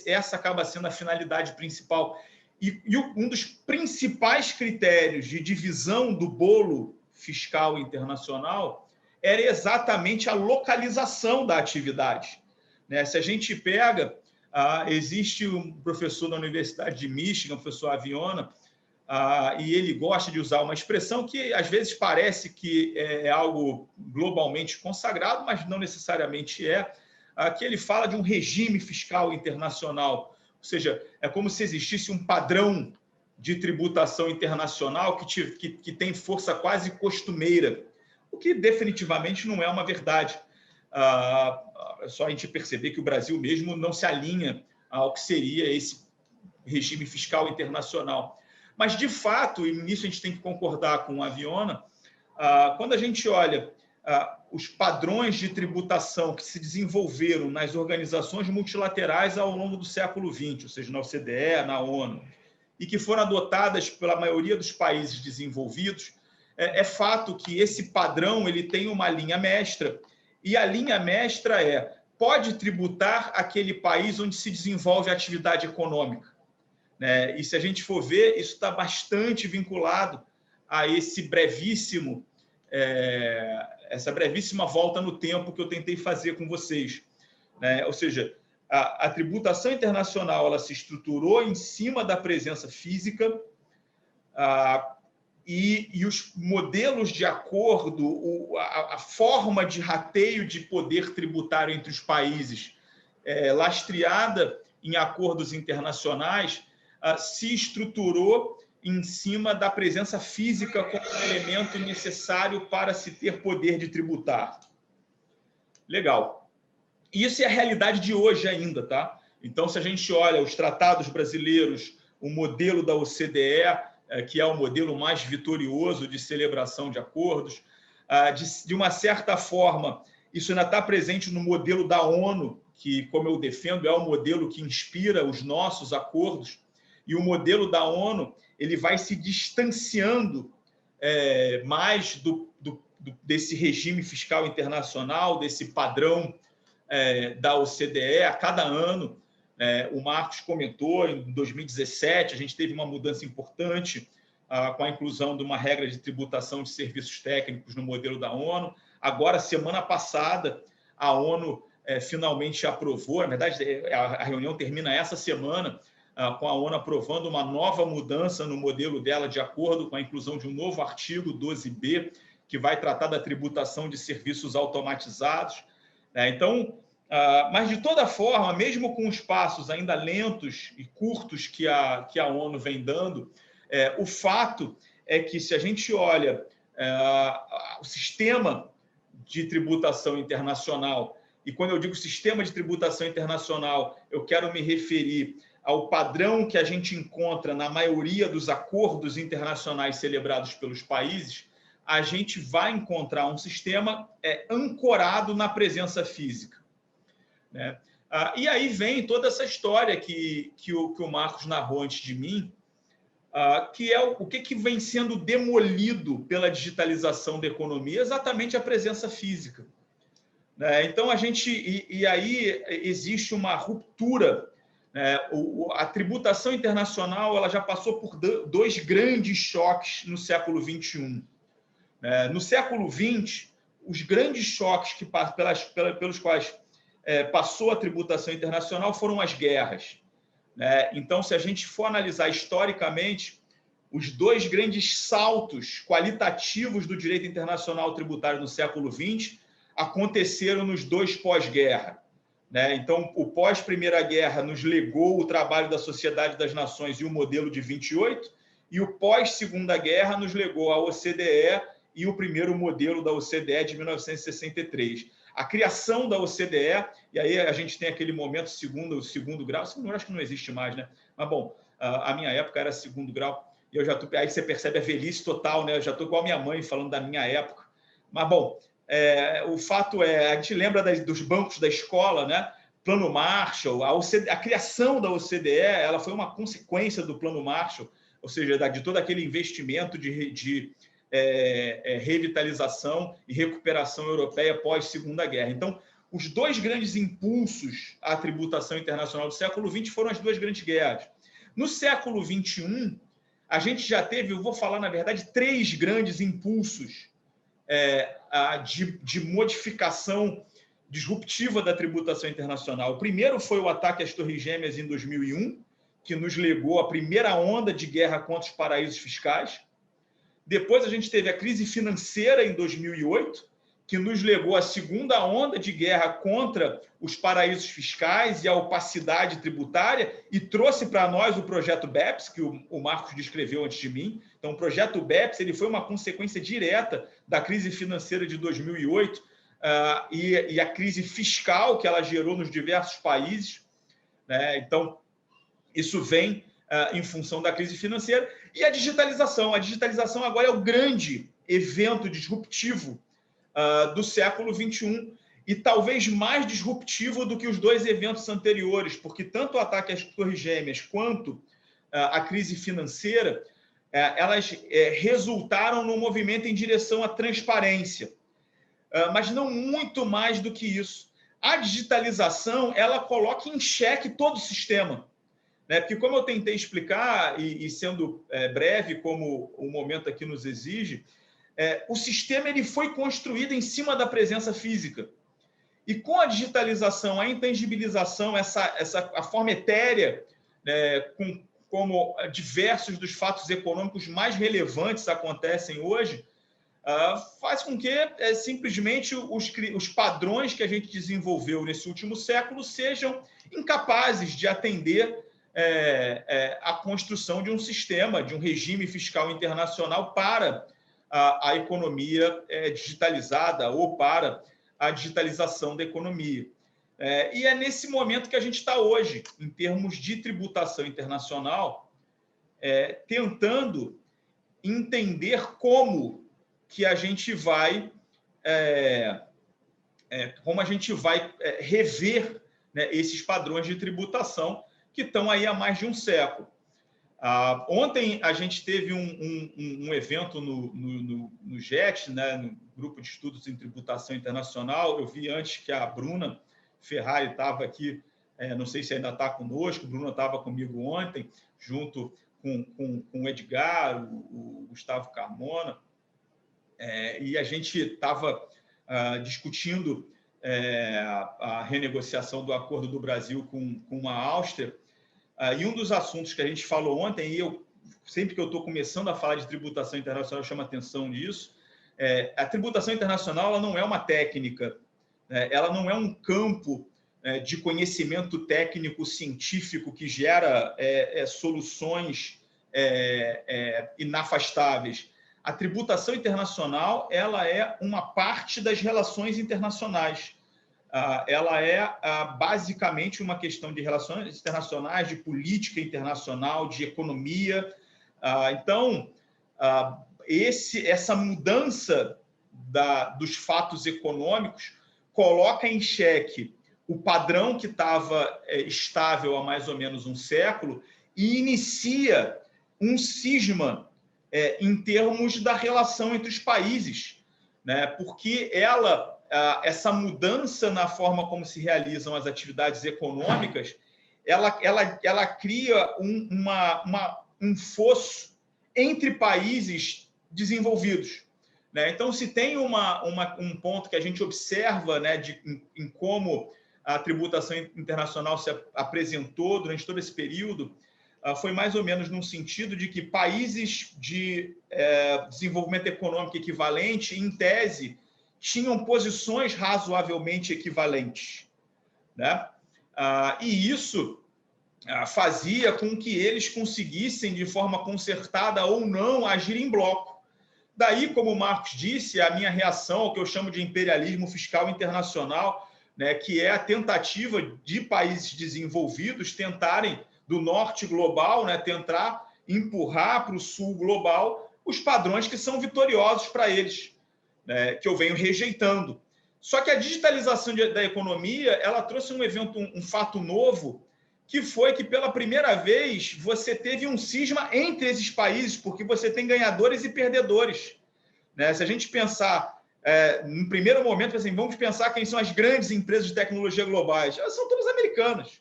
Essa acaba sendo a finalidade principal. E um dos principais critérios de divisão do bolo fiscal internacional era exatamente a localização da atividade. Se a gente pega, existe um professor da Universidade de Michigan, o professor Aviona, e ele gosta de usar uma expressão que às vezes parece que é algo globalmente consagrado, mas não necessariamente que ele fala de um regime fiscal internacional, ou seja, é como se existisse um padrão de tributação internacional que tem força quase costumeira, o que definitivamente não é uma verdade. É só a gente perceber que o Brasil mesmo não se alinha ao que seria esse regime fiscal internacional. Mas, de fato, e nisso a gente tem que concordar com o Aviona, quando a gente olha os padrões de tributação que se desenvolveram nas organizações multilaterais ao longo do século XX, ou seja, na OCDE, na ONU, e que foram adotadas pela maioria dos países desenvolvidos, é fato que esse padrão ele tem uma linha mestra, e a linha mestra pode tributar aquele país onde se desenvolve a atividade econômica. E se a gente for ver, isso está bastante vinculado a essa brevíssima volta no tempo que eu tentei fazer com vocês. Ou seja, a tributação internacional ela se estruturou em cima da presença física, e os modelos de acordo, a forma de rateio de poder tributário entre os países, lastreada em acordos internacionais, se estruturou em cima da presença física como um elemento necessário para se ter poder de tributar. Legal. Isso é a realidade de hoje ainda, tá? Então, se a gente olha os tratados brasileiros, o modelo da OCDE, que é o modelo mais vitorioso de celebração de acordos, de uma certa forma, isso ainda está presente no modelo da ONU, que, como eu defendo, é o modelo que inspira os nossos acordos, e o modelo da ONU ele vai se distanciando mais desse regime fiscal internacional, desse padrão da OCDE a cada ano. O Marcos comentou, em 2017, a gente teve uma mudança importante com a inclusão de uma regra de tributação de serviços técnicos no modelo da ONU. Agora, semana passada, a ONU finalmente aprovou, na verdade, a reunião termina essa semana, com a ONU aprovando uma nova mudança no modelo dela, de acordo com a inclusão de um novo artigo 12B, que vai tratar da tributação de serviços automatizados. Então, mas, de toda forma, mesmo com os passos ainda lentos e curtos que a ONU vem dando, o fato é que, se a gente olha o sistema de tributação internacional, e quando eu digo sistema de tributação internacional, eu quero me referir ao padrão que a gente encontra na maioria dos acordos internacionais celebrados pelos países, a gente vai encontrar um sistema ancorado na presença física, né? E aí vem toda essa história que o Marcos narrou antes de mim, que é o que vem sendo demolido pela digitalização da economia, exatamente a presença física, né? Então, aí existe uma ruptura. A tributação internacional ela já passou por dois grandes choques no século XXI. No século XX, os grandes choques pelos quais passou a tributação internacional foram as guerras. Então, se a gente for analisar historicamente, os dois grandes saltos qualitativos do direito internacional tributário no século XX aconteceram nos dois pós-guerra. Então, o pós-Primeira Guerra nos legou o trabalho da Sociedade das Nações e o modelo de 28, e o pós-Segunda Guerra nos legou a OCDE e o primeiro modelo da OCDE de 1963. A criação da OCDE, e aí a gente tem aquele momento segundo grau, segundo grau acho que não existe mais, né? Mas, bom, a minha época era segundo grau, e eu já tô, aí você percebe a velhice total, né? Eu já estou igual a minha mãe falando da minha época. Mas, bom, o fato a gente lembra dos bancos da escola, né? Plano Marshall, a criação da OCDE, ela foi uma consequência do Plano Marshall, ou seja, de todo aquele investimento de revitalização e recuperação europeia pós-Segunda Guerra. Então, os dois grandes impulsos à tributação internacional do século XX foram as duas grandes guerras. No século XXI, a gente já teve, eu vou falar, na verdade, três grandes impulsos de modificação disruptiva da tributação internacional. O primeiro foi o ataque às Torres Gêmeas em 2001, que nos legou a primeira onda de guerra contra os paraísos fiscais. Depois a gente teve a crise financeira em 2008, que nos legou à segunda onda de guerra contra os paraísos fiscais e a opacidade tributária, e trouxe para nós o projeto BEPS, que o Marcos descreveu antes de mim. Então, o projeto BEPS ele foi uma consequência direta da crise financeira de 2008 e a crise fiscal que ela gerou nos diversos países, né? Então, isso vem em função da crise financeira. E a digitalização. A digitalização agora é o grande evento disruptivo do século XXI, e talvez mais disruptivo do que os dois eventos anteriores, porque tanto o ataque às Torres Gêmeas quanto a crise financeira, elas resultaram num movimento em direção à transparência, mas não muito mais do que isso. A digitalização ela coloca em xeque todo o sistema, né? Porque, como eu tentei explicar, e sendo breve, como o momento aqui nos exige, o sistema ele foi construído em cima da presença física. E com a digitalização, a intangibilização, a forma etérea, como diversos dos fatos econômicos mais relevantes acontecem hoje, faz com que simplesmente os padrões que a gente desenvolveu nesse último século sejam incapazes de atender a construção de um sistema, de um regime fiscal internacional para a economia digitalizada ou para a digitalização da economia. E é nesse momento que a gente está hoje, em termos de tributação internacional, tentando entender como que a gente vai rever, né, esses padrões de tributação que estão aí há mais de um século. Ontem a gente teve um evento no GET, né, no Grupo de Estudos em Tributação Internacional. Eu vi antes que a Bruna Ferrari estava aqui, não sei se ainda está conosco. A Bruna estava comigo ontem, junto com o Edgar, o Gustavo Carmona, e a gente estava discutindo a renegociação do acordo do Brasil com a Áustria. E um dos assuntos que a gente falou ontem, e sempre que eu estou começando a falar de tributação internacional, eu chamo a atenção disso, a tributação internacional ela não é uma técnica, ela não é um campo de conhecimento técnico científico que gera soluções inafastáveis. A tributação internacional ela é uma parte das relações internacionais. Ela é basicamente uma questão de relações internacionais, de política internacional, de economia. Então, essa mudança dos fatos econômicos coloca em xeque o padrão que estava estável há mais ou menos um século e inicia um cisma em termos da relação entre os países, né? Porque essa mudança na forma como se realizam as atividades econômicas, ela cria um fosso entre países desenvolvidos, né? Então, se tem um ponto que a gente observa, né, em como a tributação internacional se apresentou durante todo esse período, foi mais ou menos num sentido de que países de desenvolvimento econômico equivalente, em tese, tinham posições razoavelmente equivalentes, né? E isso fazia com que eles conseguissem, de forma concertada ou não, agir em bloco. Daí, como o Marcos disse, a minha reação ao que eu chamo de imperialismo fiscal internacional, né, que é a tentativa de países desenvolvidos tentarem, do norte global, né, tentar empurrar para o sul global os padrões que são vitoriosos para eles, né, que eu venho rejeitando. Só que a digitalização da economia ela trouxe um fato novo, que foi que, pela primeira vez, você teve um cisma entre esses países, porque você tem ganhadores e perdedores, né? Se a gente pensar, no primeiro momento, assim, vamos pensar quem são as grandes empresas de tecnologia globais. Elas são todas americanas,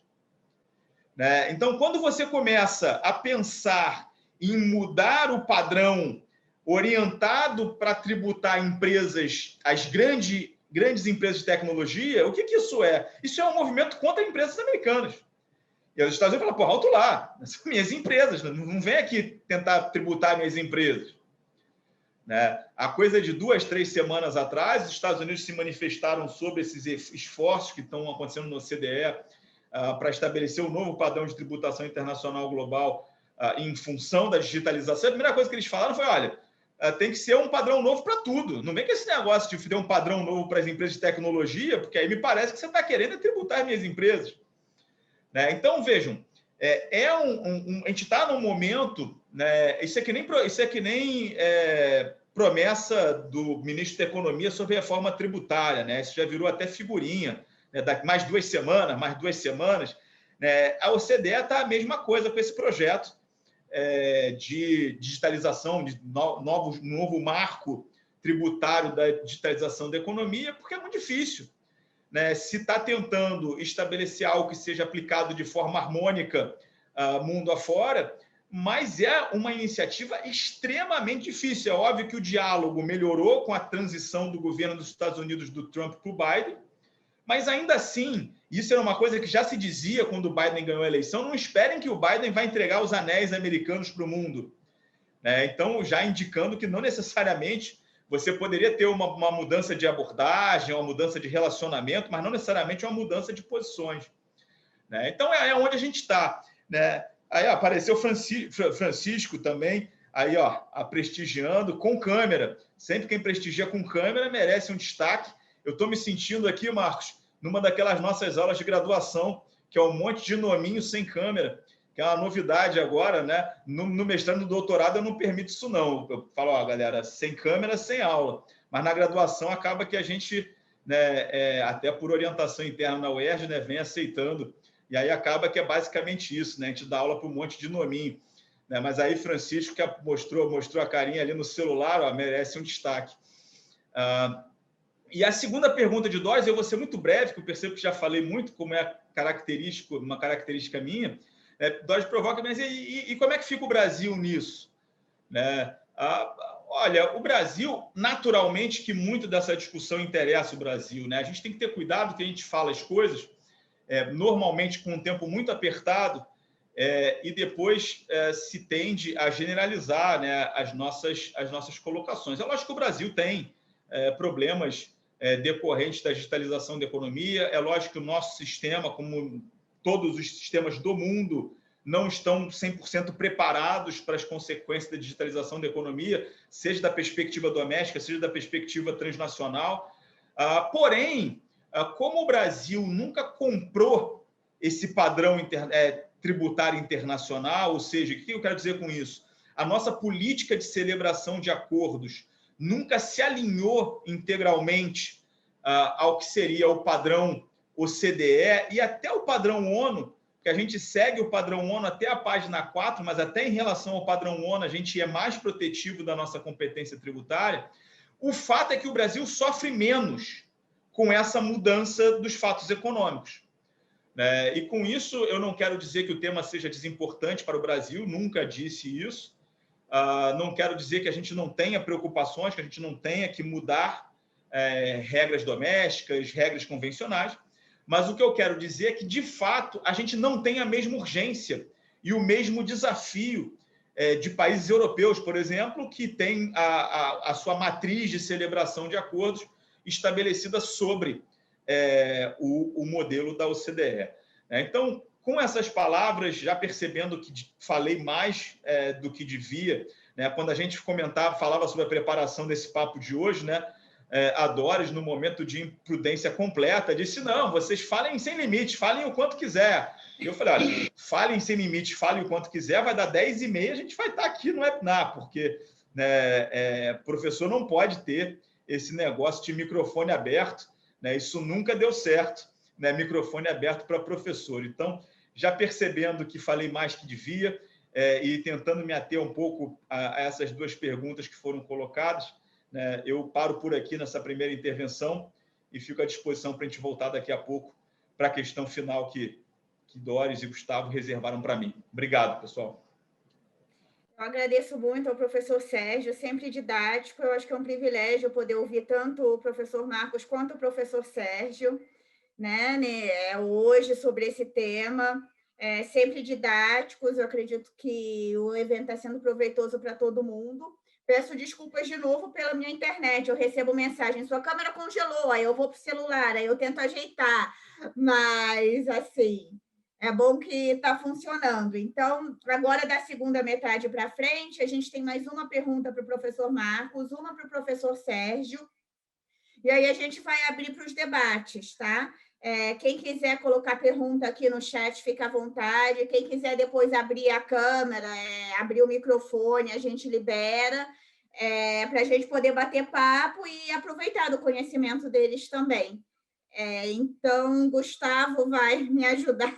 né? Então, quando você começa a pensar em mudar o padrão orientado para tributar empresas, as grandes empresas de tecnologia, o que isso é? Isso é um movimento contra empresas americanas. E os Estados Unidos falam, pô, alto lá, são minhas empresas, não vem aqui tentar tributar minhas empresas, né? A coisa de 2, 3 semanas atrás, os Estados Unidos se manifestaram sobre esses esforços que estão acontecendo no OCDE para estabelecer um novo padrão de tributação internacional global em função da digitalização. A primeira coisa que eles falaram foi, olha, tem que ser um padrão novo para tudo. Não vem com esse negócio de ter um padrão novo para as empresas de tecnologia, porque aí me parece que você está querendo tributar as minhas empresas, né? Então, vejam, a gente está num momento, né, isso é que nem promessa do ministro da Economia sobre reforma tributária, né? Isso já virou até figurinha, né? Mais 2 semanas, né? A OCDE está a mesma coisa com esse projeto de digitalização, de novo marco tributário da digitalização da economia, porque é muito difícil, né? Se está tentando estabelecer algo que seja aplicado de forma harmônica mundo afora, mas é uma iniciativa extremamente difícil. É óbvio que o diálogo melhorou com a transição do governo dos Estados Unidos do Trump para o Biden, mas ainda assim Isso era uma coisa que já se dizia quando o Biden ganhou a eleição. Não esperem que o Biden vai entregar os anéis americanos para o mundo. Então, já indicando que não necessariamente você poderia ter uma mudança de abordagem, uma mudança de relacionamento, mas não necessariamente uma mudança de posições. Então, é onde a gente está. Aí apareceu Francisco também, aí, prestigiando com câmera. Sempre quem prestigia com câmera merece um destaque. Eu estou me sentindo aqui, Marcos, numa daquelas nossas aulas de graduação, que é um monte de nominho sem câmera, que é uma novidade agora, né? No mestrado e no doutorado eu não permito isso, não. Eu falo, galera, sem câmera, sem aula. Mas na graduação acaba que a gente, até por orientação interna na UERJ, vem aceitando. E aí acaba que é basicamente isso, né? A gente dá aula para um monte de nominho. Mas aí Francisco, que mostrou a carinha ali no celular, merece um destaque. E a segunda pergunta de Dóris, eu vou ser muito breve, que eu percebo que já falei muito, como é uma característica minha. Dóris provoca, mas e como é que fica o Brasil nisso? Olha, o Brasil, naturalmente, que muito dessa discussão interessa o Brasil. A gente tem que ter cuidado que a gente fala as coisas, normalmente com um tempo muito apertado, e depois se tende a generalizar, as nossas colocações. É lógico que o Brasil tem problemas decorrentes da digitalização da economia, é lógico que o nosso sistema, como todos os sistemas do mundo, não estão 100% preparados para as consequências da digitalização da economia, seja da perspectiva doméstica, seja da perspectiva transnacional. Porém, como o Brasil nunca comprou esse padrão tributário internacional, ou seja, o que eu quero dizer com isso? A nossa política de celebração de acordos nunca se alinhou integralmente ao que seria o padrão OCDE e até o padrão ONU, que a gente segue o padrão ONU até a página 4, mas até em relação ao padrão ONU a gente é mais protetivo da nossa competência tributária. O fato é que o Brasil sofre menos com essa mudança dos fatos econômicos. E com isso, eu não quero dizer que o tema seja desimportante para o Brasil, nunca disse isso. Não quero dizer que a gente não tenha preocupações, que a gente não tenha que mudar regras domésticas, regras convencionais, mas o que eu quero dizer é que, de fato, a gente não tem a mesma urgência e o mesmo desafio de países europeus, por exemplo, que têm a sua matriz de celebração de acordos estabelecida sobre o modelo da OCDE. Então, com essas palavras, já percebendo que falei mais do que devia, quando a gente falava sobre a preparação desse papo de hoje, a Dóris, no momento de imprudência completa, disse, não, vocês falem sem limite, falem o quanto quiser. E eu falei, olha, falem sem limite, falem o quanto quiser, vai dar 10h30, a gente vai estar aqui no webinar, porque professor não pode ter esse negócio de microfone aberto, isso nunca deu certo, microfone aberto para professor. Então, já percebendo que falei mais que devia e tentando me ater um pouco a essas duas perguntas que foram colocadas, eu paro por aqui nessa primeira intervenção e fico à disposição para a gente voltar daqui a pouco para a questão final que Dóris e Gustavo reservaram para mim. Obrigado, pessoal. Eu agradeço muito ao professor Sérgio, sempre didático. Eu acho que é um privilégio poder ouvir tanto o professor Marcos quanto o professor Sérgio, hoje sobre esse tema. Sempre didáticos, eu acredito que o evento está sendo proveitoso para todo mundo. Peço desculpas de novo pela minha internet, eu recebo mensagem, sua câmera congelou, aí eu vou para o celular, aí eu tento ajeitar, mas, assim, é bom que está funcionando. Então, agora da segunda metade para frente, a gente tem mais uma pergunta para o professor Marcos, uma para o professor Sérgio, e aí a gente vai abrir para os debates, tá? Quem quiser colocar pergunta aqui no chat, fica à vontade. Quem quiser depois abrir a câmera, abrir o microfone, a gente libera, para a gente poder bater papo e aproveitar do conhecimento deles também. Então, Gustavo vai me ajudar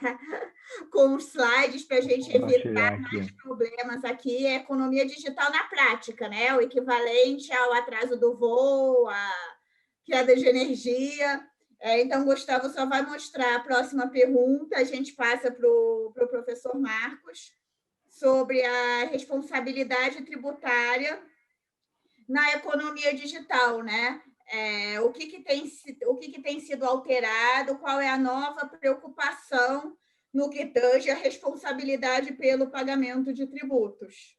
com os slides para a gente evitar mais problemas aqui. É economia digital na prática, o equivalente ao atraso do voo, a queda de energia. Então, Gustavo só vai mostrar a próxima pergunta, a gente passa para o professor Marcos, sobre a responsabilidade tributária na economia digital, o que tem sido alterado, qual é a nova preocupação no que tange a responsabilidade pelo pagamento de tributos.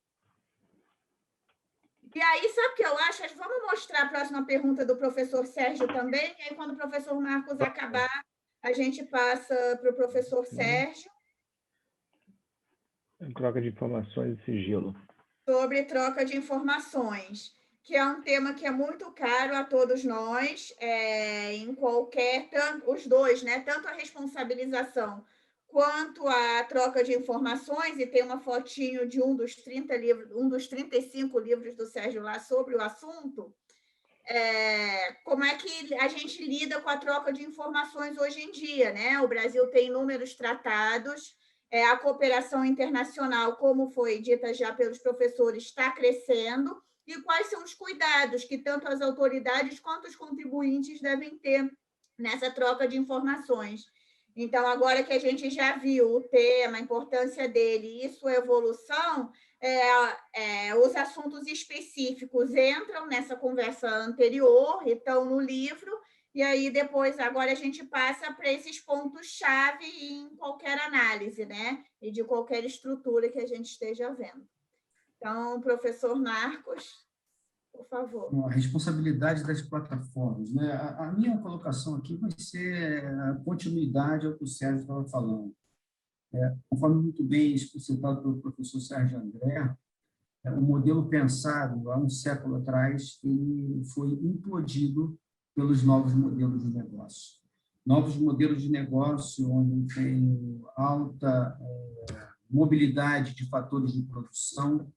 E aí, sabe o que eu acho? Vamos mostrar a próxima pergunta do professor Sérgio também, e aí, quando o professor Marcos acabar, a gente passa para o professor Sérgio. Troca de informações e sigilo. Sobre troca de informações, que é um tema que é muito caro a todos nós, em qualquer, os dois, né? Tanto a responsabilização quanto a troca de informações, e tem uma fotinho de um dos 30 livros, um dos 35 livros do Sérgio lá sobre o assunto. Como é que a gente lida com a troca de informações hoje em dia, né? O Brasil tem inúmeros tratados, a cooperação internacional, como foi dita já pelos professores, está crescendo, e quais são os cuidados que tanto as autoridades quanto os contribuintes devem ter nessa troca de informações. Então, agora que a gente já viu o tema, a importância dele e sua evolução, os assuntos específicos entram nessa conversa anterior, estão no livro, e aí depois, agora a gente passa para esses pontos-chave em qualquer análise, né? E de qualquer estrutura que a gente esteja vendo. Então, professor Marcos, por favor. A responsabilidade das plataformas, né? A minha colocação aqui vai ser a continuidade ao que o Sérgio estava falando. Conforme muito bem explicitado pelo professor Sérgio André, o modelo pensado há um século atrás, ele foi implodido pelos novos modelos de negócio. Novos modelos de negócio onde tem alta mobilidade de fatores de produção,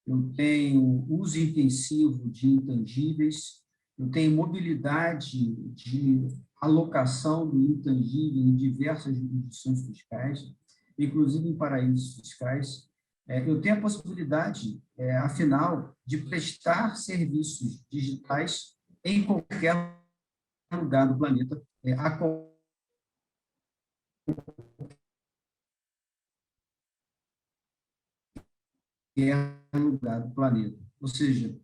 eu tenho uso intensivo de intangíveis, eu tenho mobilidade de alocação do intangível em diversas jurisdições fiscais, inclusive em paraísos fiscais. Eu tenho a possibilidade, afinal, de prestar serviços digitais em qualquer lugar do planeta, a qualquer lugar do planeta. Ou seja,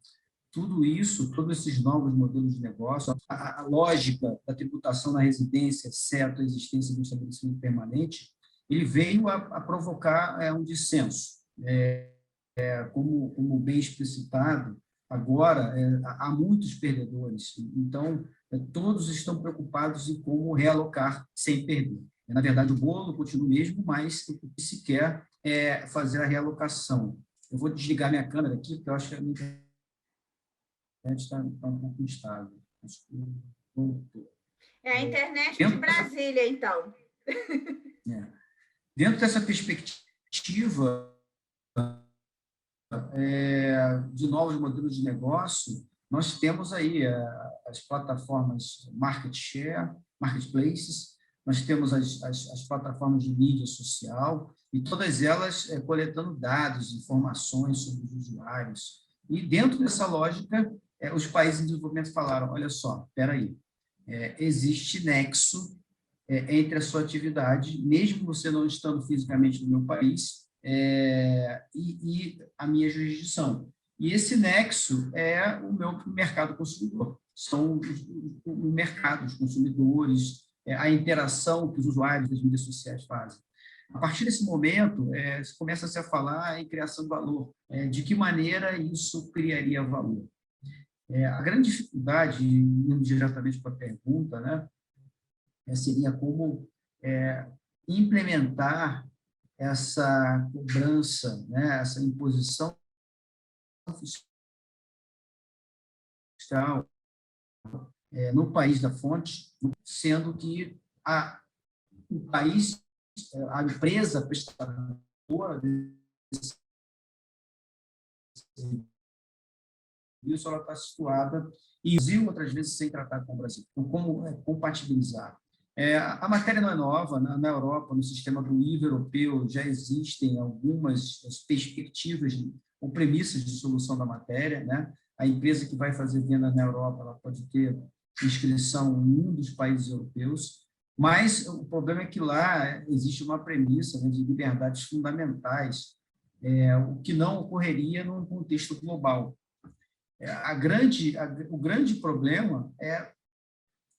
tudo isso, todos esses novos modelos de negócio, a lógica da tributação na residência, exceto a existência do estabelecimento permanente, ele veio a provocar um dissenso. Como bem explicitado, agora há muitos perdedores, então todos estão preocupados em como realocar sem perder. Na verdade, o bolo continua o mesmo, mas o que se quer é fazer a realocação. Eu vou desligar minha câmera aqui, porque eu acho que a minha internet está um pouco instável. A internet de Brasília, então. Dentro dessa perspectiva de novos modelos de negócio, nós temos aí as plataformas market share, marketplaces, nós temos as plataformas de mídia social, e todas elas coletando dados, informações sobre os usuários. E dentro dessa lógica, os países em desenvolvimento falaram, olha só, espera aí, existe nexo entre a sua atividade, mesmo você não estando fisicamente no meu país, e a minha jurisdição. E esse nexo é o meu mercado consumidor. São o mercado, os consumidores, a interação que os usuários das mídias sociais fazem. A partir desse momento, começa-se a falar em criação de valor. De que maneira isso criaria valor? A grande dificuldade, indo diretamente para a pergunta, né, seria como implementar essa cobrança, né, essa imposição fiscal no país da fonte, sendo que o país, a empresa prestadora isso, ela está situada e outras vezes sem tratar com o Brasil. Então, como compatibilizar? A matéria não é nova, na Europa, no sistema do IVA europeu, já existem algumas perspectivas ou premissas de solução da matéria, né? A empresa que vai fazer venda na Europa, ela pode ter inscrição em um dos países europeus, mas o problema é que lá existe uma premissa, né, de liberdades fundamentais, o que não ocorreria num contexto global. O grande problema é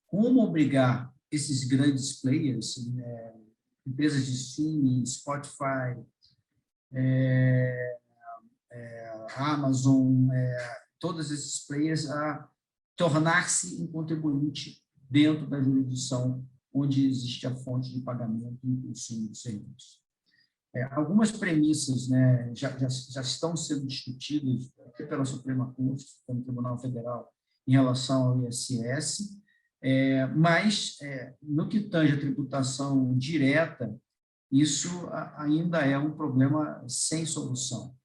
como obrigar esses grandes players, empresas de streaming, Spotify, Amazon, todos esses players a tornar-se um contribuinte dentro da jurisdição onde existe a fonte de pagamento e consumo de serviços. Algumas premissas, né, já estão sendo discutidas até pela Suprema Corte, pelo Tribunal Federal, em relação ao ISS, mas, no que tange a tributação direta, isso ainda é um problema sem solução.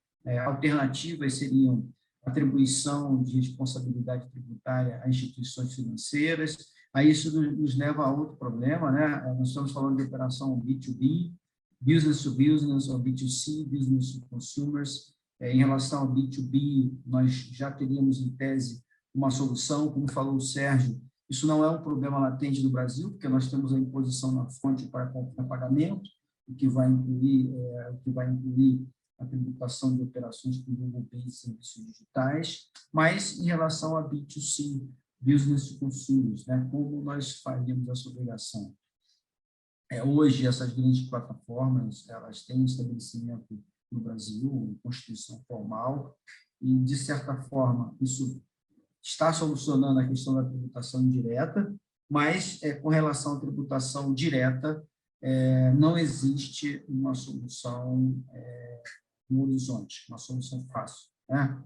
Alternativas seriam atribuição de responsabilidade tributária a instituições financeiras. Aí isso nos leva a outro problema, né? Nós estamos falando de operação B2B, business to business, ou B2C, business to consumers. Em relação ao B2B, nós já teríamos, em tese, uma solução. Como falou o Sérgio, isso não é um problema latente no Brasil, porque nós temos a imposição na fonte para qualquer pagamento, o que vai incluir a tributação de operações que envolvem bens e serviços digitais, mas em relação a B2C, business to consumers, né, como nós faríamos essa obrigação? Hoje, essas grandes plataformas, elas têm estabelecimento no Brasil, Constituição formal, e, de certa forma, isso está solucionando a questão da tributação indireta, mas, com relação à tributação direta, não existe uma solução no horizonte, uma solução fácil, né?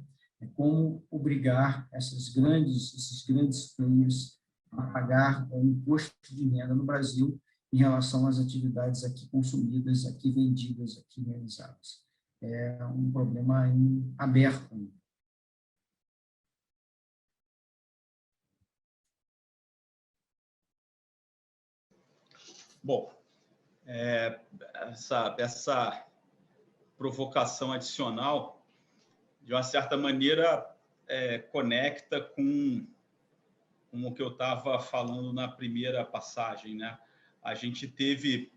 Como obrigar esses grandes players a pagar o imposto de renda no Brasil em relação às atividades aqui consumidas, aqui vendidas, aqui realizadas. É um problema aberto. Bom, essa provocação adicional, de uma certa maneira, conecta com o que eu estava falando na primeira passagem, né? A gente teve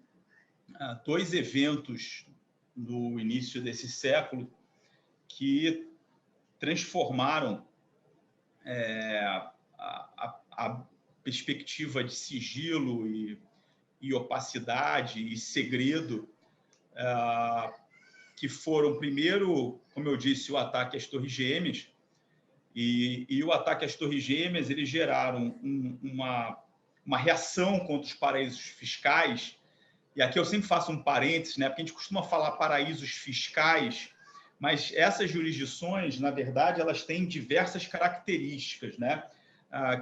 2 eventos no início desse século que transformaram a perspectiva de sigilo e opacidade e segredo, que foram, primeiro, como eu disse, o ataque às Torres Gêmeas, e o ataque às Torres Gêmeas, eles geraram uma reação contra os paraísos fiscais, e aqui eu sempre faço um parênteses, né, porque a gente costuma falar paraísos fiscais, mas essas jurisdições, na verdade, elas têm diversas características, né,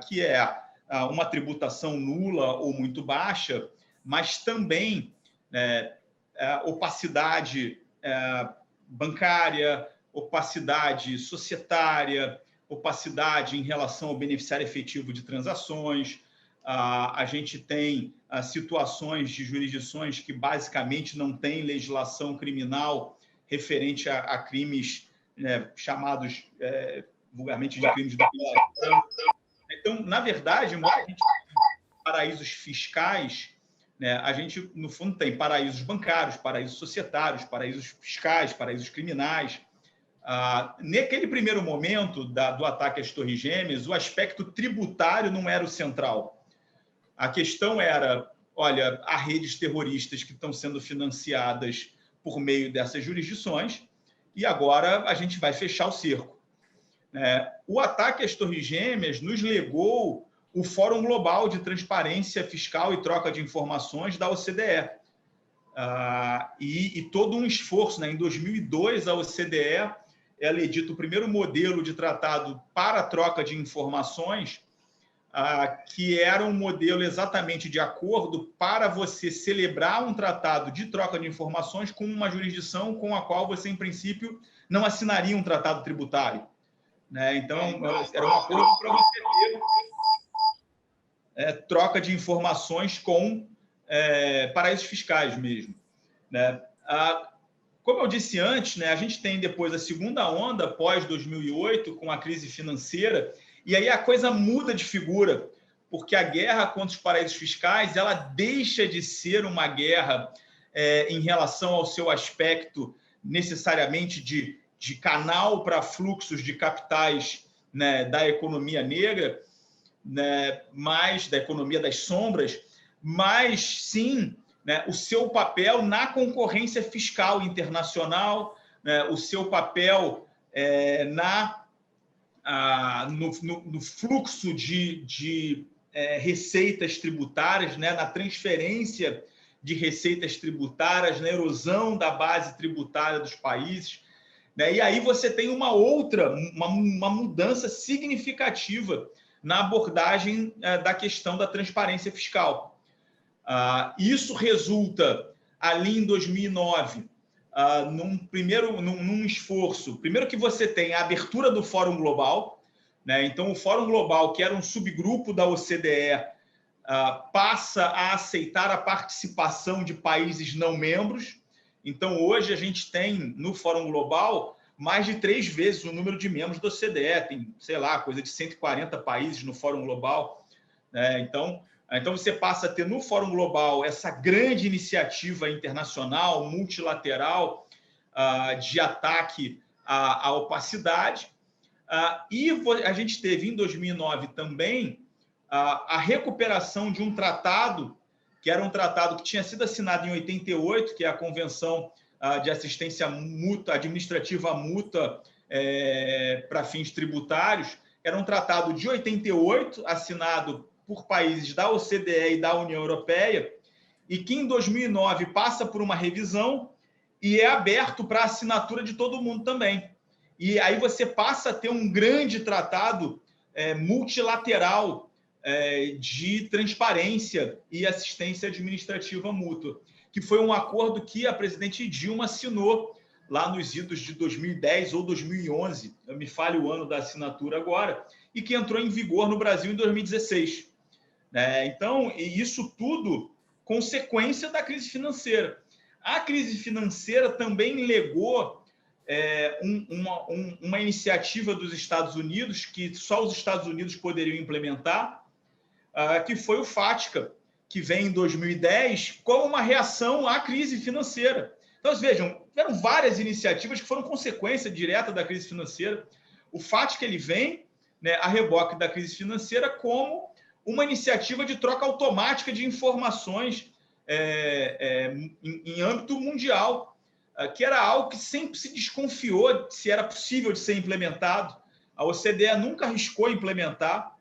que é uma tributação nula ou muito baixa, mas também opacidade bancária, opacidade societária, opacidade em relação ao beneficiário efetivo de transações. A gente tem situações de jurisdições que basicamente não têm legislação criminal referente a crimes chamados vulgarmente de crimes do pior. Então, na verdade, embora a gente tenha paraísos fiscais, né, a gente, no fundo, tem paraísos bancários, paraísos societários, paraísos fiscais, paraísos criminais. Naquele primeiro momento do ataque às Torres Gêmeas, o aspecto tributário não era o central. A questão era, olha, há redes terroristas que estão sendo financiadas por meio dessas jurisdições e agora a gente vai fechar o cerco. O ataque às Torres Gêmeas nos legou o Fórum Global de Transparência Fiscal e Troca de Informações da OCDE. E todo um esforço, né? Em 2002, a OCDE ela edita o primeiro modelo de tratado para a troca de informações, que era um modelo exatamente de acordo para você celebrar um tratado de troca de informações com uma jurisdição com a qual você, em princípio, não assinaria um tratado tributário. Né? Então, era um acordo para você ter troca de informações com paraísos fiscais mesmo. Né? Como eu disse antes, né, a gente tem depois a segunda onda, pós-2008, com a crise financeira, e aí a coisa muda de figura, porque a guerra contra os paraísos fiscais ela deixa de ser uma guerra em relação ao seu aspecto necessariamente de canal para fluxos de capitais né, da economia negra, né, mais da economia das sombras, mas sim, né, o seu papel na concorrência fiscal internacional, né, o seu papel no fluxo de receitas tributárias, né, na transferência de receitas tributárias, na erosão da base tributária dos países, né? E aí você tem uma mudança significativa na abordagem da questão da transparência fiscal. Isso resulta, ali em 2009, num esforço, primeiro que você tem a abertura do Fórum Global, né? Então o Fórum Global, que era um subgrupo da OCDE, passa a aceitar a participação de países não membros. Então hoje a gente tem no Fórum Global mais de 3 vezes o número de membros da OCDE, tem, sei lá, coisa de 140 países no Fórum Global, né? Então você passa a ter no Fórum Global essa grande iniciativa internacional, multilateral, de ataque à opacidade. E a gente teve, em 2009, também a recuperação de um tratado, que era um tratado que tinha sido assinado em 88, que é a Convenção de Assistência Mútua, Administrativa Mútua para Fins Tributários. Era um tratado de 88, assinado por países da OCDE e da União Europeia, e que em 2009 passa por uma revisão e é aberto para a assinatura de todo mundo também. E aí você passa a ter um grande tratado multilateral de transparência e assistência administrativa mútua, que foi um acordo que a presidente Dilma assinou lá nos idos de 2010 ou 2011, eu me falho o ano da assinatura agora, e que entrou em vigor no Brasil em 2016. Então, isso tudo consequência da crise financeira. A crise financeira também legou uma iniciativa dos Estados Unidos, que só os Estados Unidos poderiam implementar, que foi o FATCA, que vem em 2010 como uma reação à crise financeira. Então, vocês vejam, tiveram várias iniciativas que foram consequência direta da crise financeira. O FATCA ele vem, né, a reboque da crise financeira como uma iniciativa de troca automática de informações em âmbito mundial, que era algo que sempre se desconfiou se era possível de ser implementado. A OCDE nunca arriscou implementar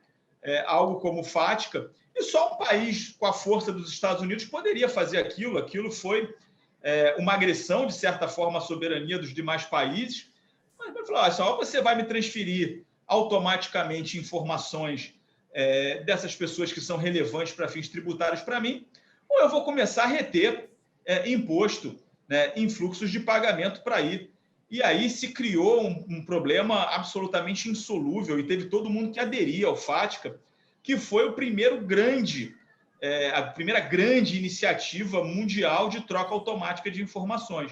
algo como o FATCA, e só um país com a força dos Estados Unidos poderia fazer aquilo. Aquilo foi uma agressão, de certa forma, à soberania dos demais países. Mas vai falar, só você vai me transferir automaticamente informações dessas pessoas que são relevantes para fins tributários para mim, ou eu vou começar a reter imposto, né, em fluxos de pagamento para ir. E aí se criou um problema absolutamente insolúvel e teve todo mundo que aderir ao FATCA, que foi a primeira grande iniciativa mundial de troca automática de informações.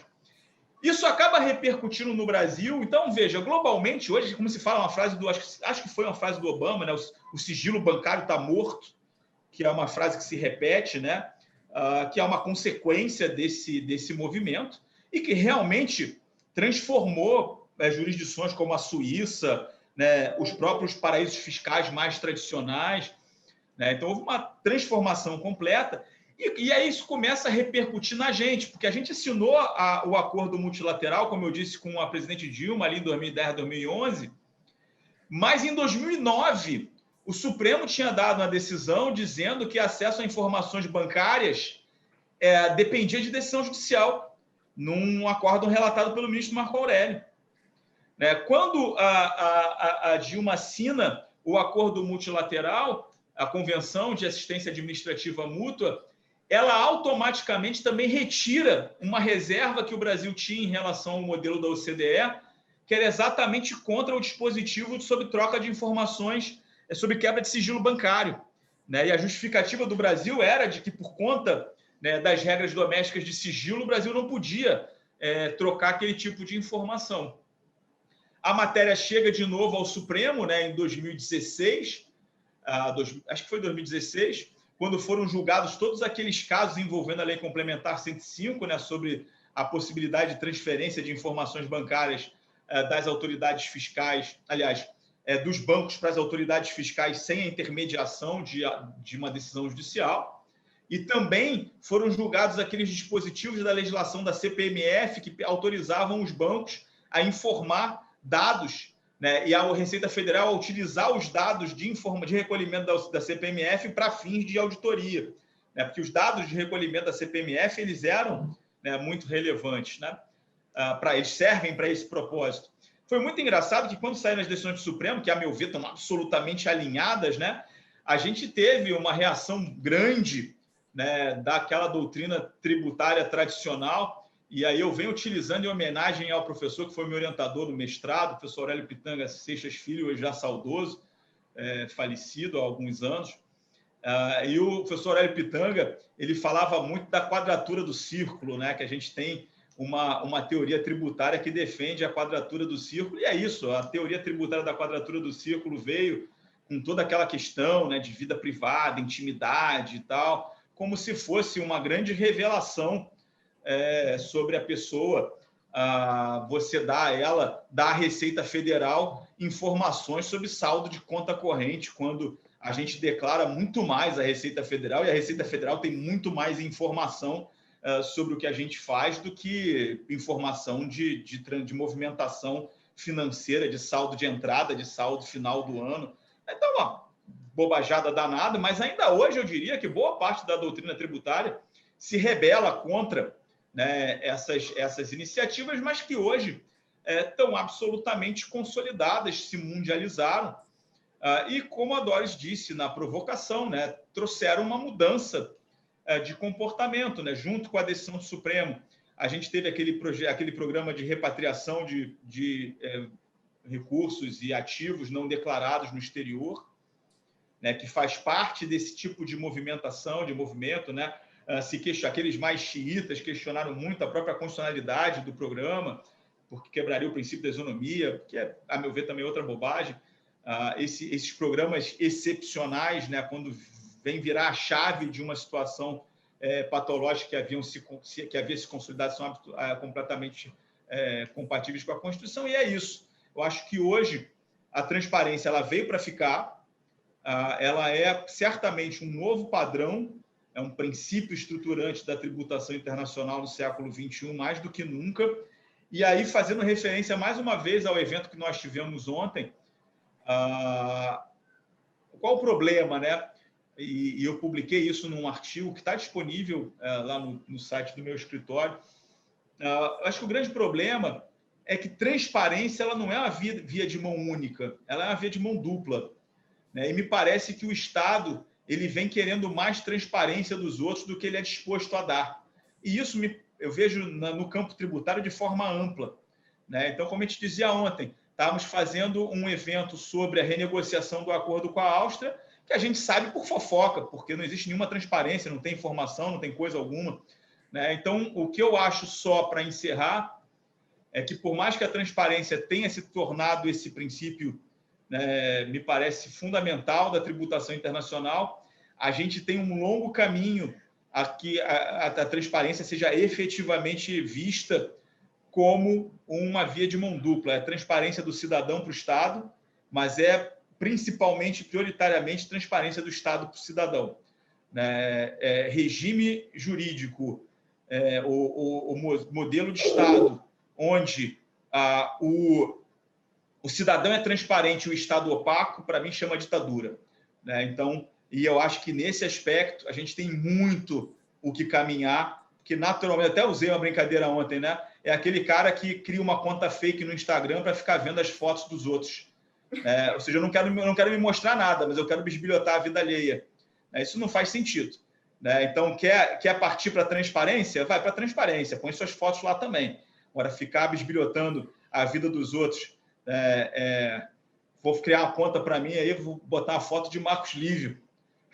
Isso acaba repercutindo no Brasil. Então, veja, globalmente, hoje, como se fala uma frase acho que foi uma frase do Obama, né? O sigilo bancário está morto, que é uma frase que se repete, né? Que é uma consequência desse movimento e que realmente transformou jurisdições como a Suíça, né? Os próprios paraísos fiscais mais tradicionais, né? Então, houve uma transformação completa. E aí isso começa a repercutir na gente, porque a gente assinou o acordo multilateral, como eu disse, com a presidente Dilma ali em 2010, 2011, mas em 2009 o Supremo tinha dado uma decisão dizendo que acesso a informações bancárias dependia de decisão judicial, num acordo relatado pelo ministro Marco Aurélio. Quando a Dilma assina o acordo multilateral, a Convenção de Assistência Administrativa Mútua, ela automaticamente também retira uma reserva que o Brasil tinha em relação ao modelo da OCDE, que era exatamente contra o dispositivo sobre troca de informações sobre quebra de sigilo bancário. E a justificativa do Brasil era de que, por conta, né, das regras domésticas de sigilo, o Brasil não podia trocar aquele tipo de informação. A matéria chega de novo ao Supremo, né, em 2016, acho que foi 2016, quando foram julgados todos aqueles casos envolvendo a Lei Complementar 105, né, sobre a possibilidade de transferência de informações bancárias das autoridades fiscais, aliás, dos bancos para as autoridades fiscais sem a intermediação de uma decisão judicial. E também foram julgados aqueles dispositivos da legislação da CPMF que autorizavam os bancos a informar dados, né, e a Receita Federal a utilizar os dados de recolhimento da CPMF para fins de auditoria, né, porque os dados de recolhimento da CPMF eles eram, né, muito relevantes, né, eles servem para esse propósito. Foi muito engraçado que quando saíram as decisões do Supremo, que a meu ver estão absolutamente alinhadas, né, a gente teve uma reação grande, né, daquela doutrina tributária tradicional. E aí eu venho utilizando em homenagem ao professor que foi meu orientador no mestrado, o professor Aurélio Pitanga Seixas Filho, hoje já saudoso, falecido há alguns anos. E o professor Aurélio Pitanga, ele falava muito da quadratura do círculo, né, que a gente tem uma teoria tributária que defende a quadratura do círculo, e é isso, a teoria tributária da quadratura do círculo veio com toda aquela questão, né, de vida privada, intimidade e tal, como se fosse uma grande revelação sobre a pessoa, você dá a ela, da Receita Federal, informações sobre saldo de conta corrente, quando a gente declara muito mais a Receita Federal, e a Receita Federal tem muito mais informação sobre o que a gente faz do que informação de movimentação financeira, de saldo de entrada, de saldo final do ano. Então, uma bobajada danada, mas ainda hoje eu diria que boa parte da doutrina tributária se rebela contra, né, essas iniciativas, mas que hoje estão absolutamente consolidadas, se mundializaram, e, como a Doris disse na provocação, né, trouxeram uma mudança de comportamento, né? Junto com a decisão do Supremo, a gente teve aquele programa de repatriação de recursos e ativos não declarados no exterior, né? Que faz parte desse tipo de movimento, né? Aqueles mais xiitas questionaram muito a própria constitucionalidade do programa, porque quebraria o princípio da isonomia, que é, a meu ver, também outra bobagem. Esses programas excepcionais, né? Quando vem virar a chave de uma situação patológica que havia se consolidado, são completamente compatíveis com a Constituição, e é isso. Eu acho que hoje a transparência ela veio para ficar, ela é certamente um novo padrão, é um princípio estruturante da tributação internacional no século XXI, mais do que nunca. E aí, fazendo referência mais uma vez ao evento que nós tivemos ontem, qual o problema, né? E eu publiquei isso num artigo que está disponível lá no site do meu escritório. Acho que o grande problema é que transparência ela não é uma via de mão única, ela é uma via de mão dupla, né? E me parece que o Estado ele vem querendo mais transparência dos outros do que ele é disposto a dar. E isso eu vejo no campo tributário de forma ampla, né? Então, como a gente dizia ontem, estávamos fazendo um evento sobre a renegociação do acordo com a Áustria, que a gente sabe por fofoca, porque não existe nenhuma transparência, não tem informação, não tem coisa alguma, né? Então, o que eu acho, só para encerrar, é que por mais que a transparência tenha se tornado esse princípio, né, me parece fundamental da tributação internacional, a gente tem um longo caminho a que a transparência seja efetivamente vista como uma via de mão dupla. É a transparência do cidadão para o Estado, mas principalmente, prioritariamente, transparência do Estado para o cidadão. Regime jurídico, o modelo de Estado onde o cidadão é transparente e o Estado opaco, para mim, chama ditadura, né? Então, e eu acho que, nesse aspecto, a gente tem muito o que caminhar, que, naturalmente, até usei uma brincadeira ontem, né? É aquele cara que cria uma conta fake no Instagram para ficar vendo as fotos dos outros. Ou seja, eu não quero me mostrar nada, mas eu quero bisbilhotar a vida alheia. Isso não faz sentido, né? Então, quer partir para a transparência? Vai para a transparência, põe suas fotos lá também. Agora, ficar bisbilhotando a vida dos outros, vou criar uma conta para mim, aí vou botar a foto de Marcos Lívio,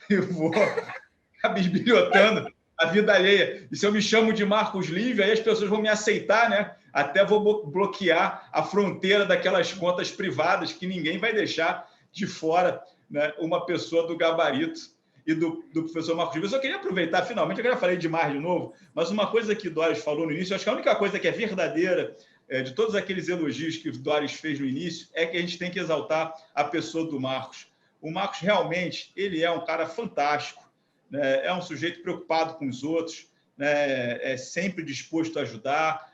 eu vou ficar bisbilhotando a vida alheia. E se eu me chamo de Marcos Lívio, aí as pessoas vão me aceitar, né? Até vou bloquear a fronteira daquelas contas privadas que ninguém vai deixar de fora, né, uma pessoa do gabarito e do professor Marcos Lívio. Eu só queria aproveitar, finalmente, eu já falei demais de novo, mas uma coisa que Doris falou no início, eu acho que a única coisa que é verdadeira de todos aqueles elogios que o Doris fez no início, é que a gente tem que exaltar a pessoa do Marcos. O Marcos, realmente, ele é um cara fantástico, né? É um sujeito preocupado com os outros, né? É sempre disposto a ajudar,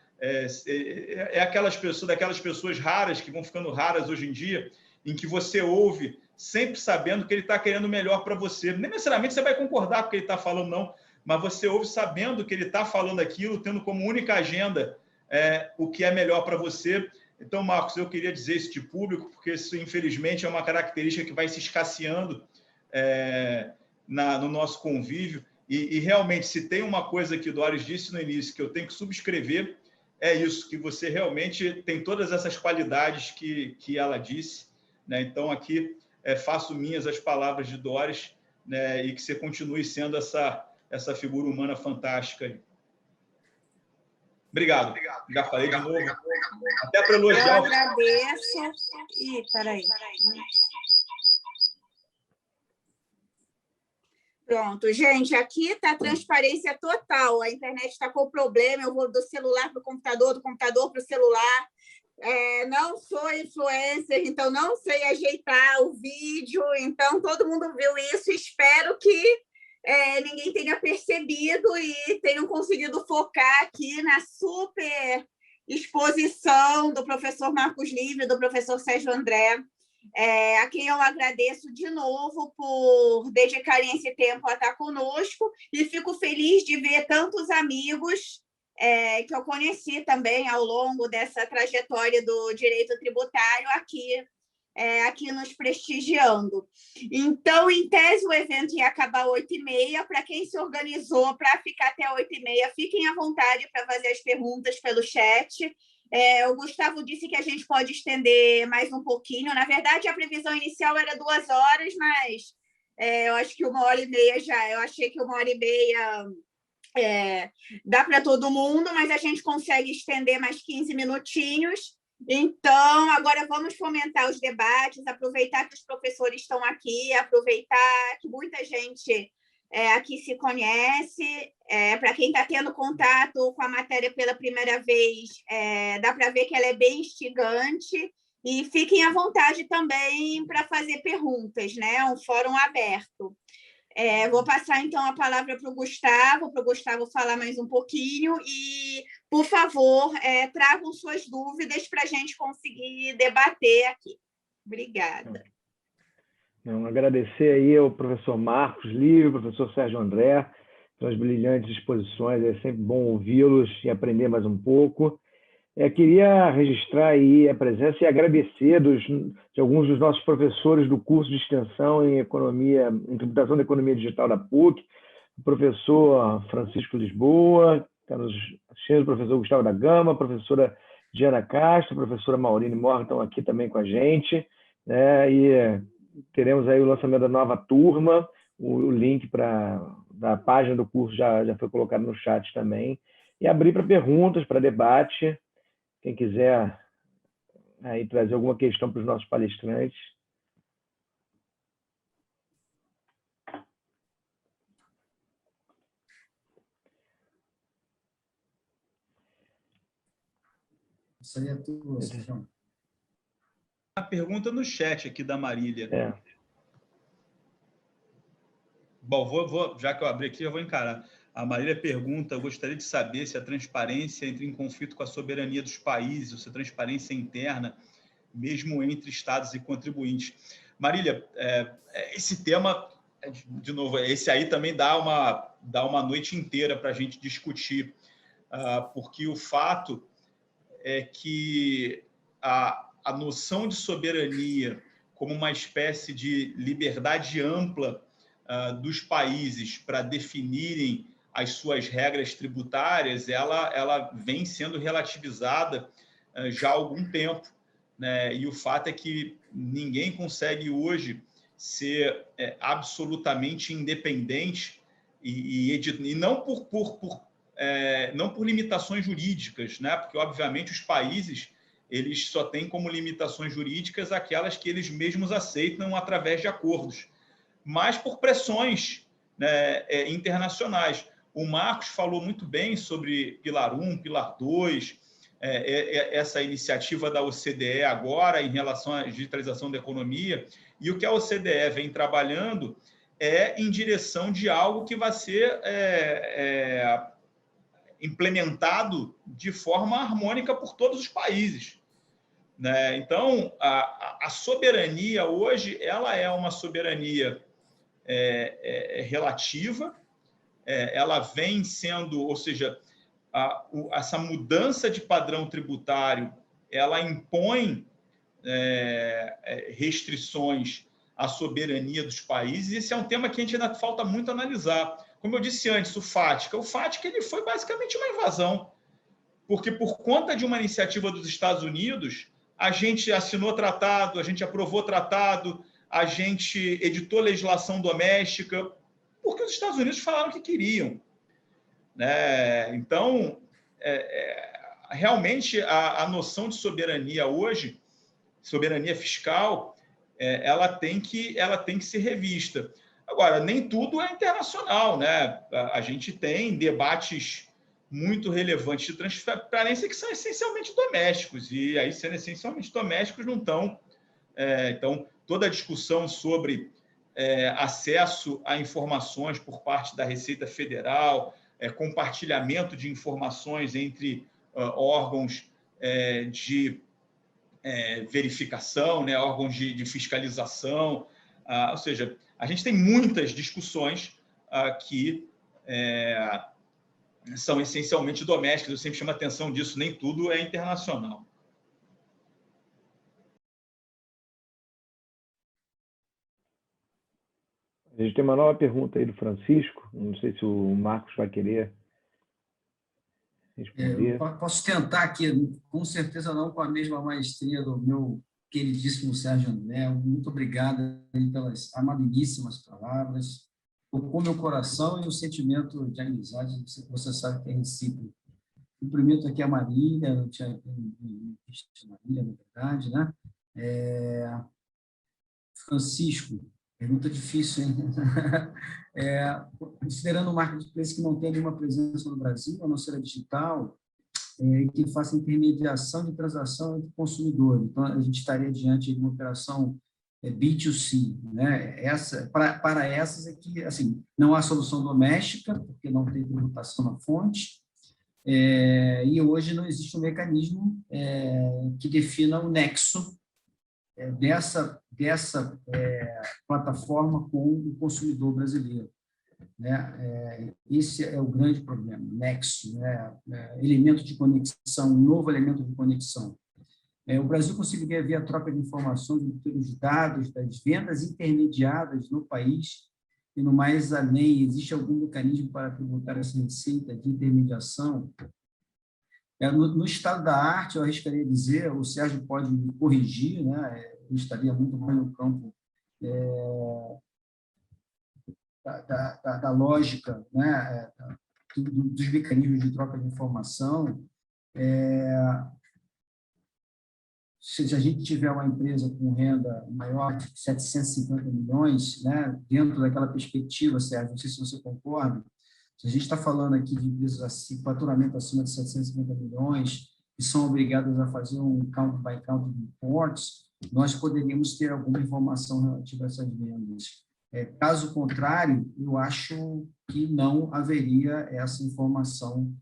daquelas pessoas raras, que vão ficando raras hoje em dia, em que você ouve sempre sabendo que ele está querendo o melhor para você. Nem necessariamente você vai concordar com o que ele está falando, não, mas você ouve sabendo que ele está falando aquilo, tendo como única agenda o que é melhor para você. Então, Marcos, eu queria dizer isso de público, porque isso, infelizmente, é uma característica que vai se escasseando no nosso convívio. E, realmente, se tem uma coisa que o Doris disse no início que eu tenho que subscrever, é isso, que você realmente tem todas essas qualidades que ela disse, né? Então, aqui, faço minhas as palavras de Doris, né? E que você continue sendo essa figura humana fantástica aí. Obrigado. Já falei de novo. Até para elogiar. Eu agradeço. Ih, peraí. Pronto, gente, aqui está transparência total. A internet está com problema, eu vou do celular para o computador, do computador para o celular. Não sou influencer, então não sei ajeitar o vídeo, então todo mundo viu isso. Espero que ninguém tenha percebido e tenham conseguido focar aqui na super exposição do professor Marcos Livre, do professor Sérgio André, a quem eu agradeço de novo por dedicarem esse tempo a estar conosco, e fico feliz de ver tantos amigos que eu conheci também ao longo dessa trajetória do direito tributário aqui nos prestigiando. Então, em tese, o evento ia acabar às 8h30. Para quem se organizou para ficar até 8h30, fiquem à vontade para fazer as perguntas pelo chat. O Gustavo disse que a gente pode estender mais um pouquinho. Na verdade, a previsão inicial era 2 horas, mas eu acho que 1h30 já. Eu achei que 1h30 dá para todo mundo, mas a gente consegue estender mais 15 minutinhos. Então, agora vamos fomentar os debates, aproveitar que os professores estão aqui, aproveitar que muita gente aqui se conhece. Para quem está tendo contato com a matéria pela primeira vez, dá para ver que ela é bem instigante, e fiquem à vontade também para fazer perguntas, né? É um fórum aberto. Vou passar, então, a palavra para o Gustavo falar mais um pouquinho e, por favor, tragam suas dúvidas para a gente conseguir debater aqui. Obrigada. Agradecer aí ao professor Marcos Livre, ao professor Sérgio André, pelas brilhantes exposições. É sempre bom ouvi-los e aprender mais um pouco. Queria registrar aí a presença e agradecer de alguns dos nossos professores do curso de extensão em tributação da economia digital da PUC, o professor Francisco Lisboa, está nos assistindo, o professor Gustavo da Gama, a professora Diana Castro, a professora Maurine Morgan estão aqui também com a gente, né? E teremos aí o lançamento da nova turma, o link da página do curso já foi colocado no chat também, e abrir para perguntas, para debate. Quem quiser aí trazer alguma questão para os nossos palestrantes. Isso aí é tudo, Sérgio. A pergunta no chat aqui da Marília. Bom, já que eu abri aqui, eu vou encarar. A Marília pergunta: eu gostaria de saber se a transparência entra em conflito com a soberania dos países, ou se a transparência interna, mesmo entre estados e contribuintes. Marília, esse tema, de novo, esse aí também dá uma noite inteira para a gente discutir, porque o fato é que a noção de soberania como uma espécie de liberdade ampla dos países para definirem as suas regras tributárias, ela vem sendo relativizada já há algum tempo, né? E o fato é que ninguém consegue hoje ser absolutamente independente e não não por limitações jurídicas, né? Porque, obviamente, os países eles só têm como limitações jurídicas aquelas que eles mesmos aceitam através de acordos, mas por pressões, né, internacionais. O Marcos falou muito bem sobre Pilar 1, Pilar 2, essa iniciativa da OCDE agora em relação à digitalização da economia, e o que a OCDE vem trabalhando é em direção de algo que vai ser implementado de forma harmônica por todos os países, né? Então, a soberania hoje ela é uma soberania relativa, ela vem sendo, ou seja, essa mudança de padrão tributário, ela impõe restrições à soberania dos países, e esse é um tema que a gente ainda falta muito analisar. Como eu disse antes, o FATCA ele foi basicamente uma invasão, porque por conta de uma iniciativa dos Estados Unidos, a gente assinou tratado, a gente aprovou tratado, a gente editou legislação doméstica, porque os Estados Unidos falaram que queriam, né? Então, realmente, a noção de soberania hoje, soberania fiscal, ela tem que ser revista. Agora, nem tudo é internacional, né? A gente tem debates muito relevantes de transparência que são essencialmente domésticos, e aí, sendo essencialmente domésticos, não estão... Então, toda a discussão sobre acesso a informações por parte da Receita Federal, compartilhamento de informações entre órgãos de verificação, né, órgãos de fiscalização, ou seja, a gente tem muitas discussões que são essencialmente domésticas. Eu sempre chamo a atenção disso, nem tudo é internacional. A gente tem uma nova pergunta aí do Francisco, não sei se o Marcos vai querer responder. Posso tentar aqui, com certeza não com a mesma maestria do meu queridíssimo Sérgio André. Muito obrigado pelas amabilíssimas palavras. Tocou meu coração e o sentimento de amizade, você sabe que é recíproco. Cumprimento aqui a Marília, não tinha visto a Marília, na verdade, né? Francisco, pergunta difícil, hein? Considerando o marketplace que não tem nenhuma presença no Brasil, a não ser a digital, que faça intermediação de transação entre consumidores. Então, a gente estaria diante de uma operação B2C, né? Para essas é que, assim, não há solução doméstica, porque não tem tributação na fonte, e hoje não existe um mecanismo que defina o nexo dessa plataforma com o consumidor brasileiro, né? Esse é o grande problema, nexo, né? Elemento de conexão, um novo elemento de conexão. O Brasil conseguiria ver a troca de informações dos dados das vendas intermediadas no país e, no mais além, existe algum mecanismo para tributar essa receita de intermediação? No estado da arte, eu arriscaria dizer, o Sérgio pode me corrigir, né? Eu estaria muito mais no campo da lógica, né? Dos mecanismos de troca de informação. Se a gente tiver uma empresa com renda maior de 750 milhões, né? Dentro daquela perspectiva, Sérgio, não sei se você concorda, se a gente está falando aqui de empresas assim, faturamento acima de 750 milhões, que são obrigadas a fazer um count-by-count reports, nós poderíamos ter alguma informação relativa a essas vendas. Caso contrário, eu acho que não haveria essa informação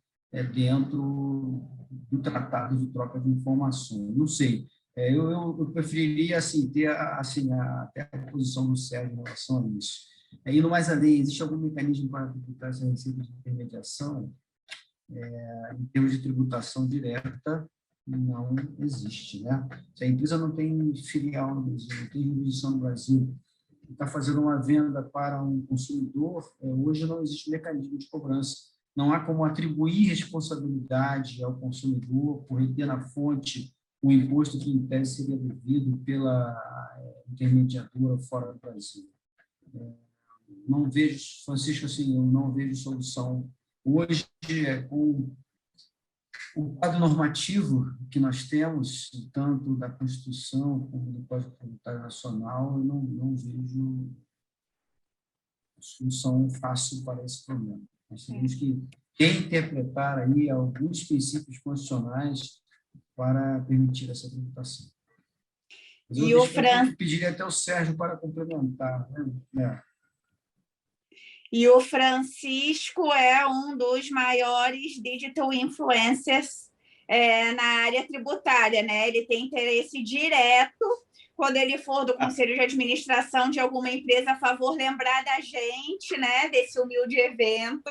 dentro do tratado de troca de informações. Não sei. Eu preferiria assim, ter até a posição do Sérgio em relação a isso. Indo mais além, existe algum mecanismo para tributar essa receita de intermediação? Em termos de tributação direta, não existe, né? Se a empresa não tem filial no Brasil, não tem jurisdição no Brasil, está fazendo uma venda para um consumidor, hoje não existe mecanismo de cobrança. Não há como atribuir responsabilidade ao consumidor por reter na fonte o imposto que, em tese, seria devido pela intermediadora fora do Brasil. Não vejo, Francisco, assim, eu não vejo solução. Hoje, com o quadro normativo que nós temos, tanto da Constituição como do Código Tributário Nacional, eu não vejo solução fácil para esse problema. Nós temos que interpretar aí alguns princípios constitucionais para permitir essa tributação. Mas E o Fran... pediria até o Sérgio para complementar, né? E o Francisco é um dos maiores digital influencers na área tributária, né? Ele tem interesse direto, quando ele for do conselho de administração de alguma empresa, a favor, lembrar da gente, né? Desse humilde evento.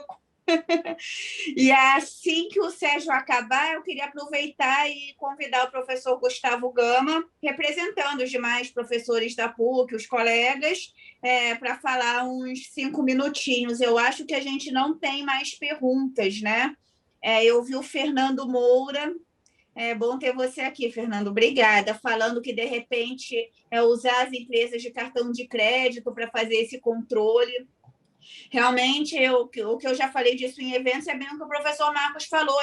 E assim que o Sérgio acabar, eu queria aproveitar e convidar o professor Gustavo Gama, representando os demais professores da PUC, os colegas, para falar uns 5 minutinhos. Eu acho que a gente não tem mais perguntas, né? Eu vi o Fernando Moura. É bom ter você aqui, Fernando. Obrigada. Falando que, de repente, usar as empresas de cartão de crédito para fazer esse controle. Realmente, o que eu já falei disso em eventos é bem o que o professor Marcos falou.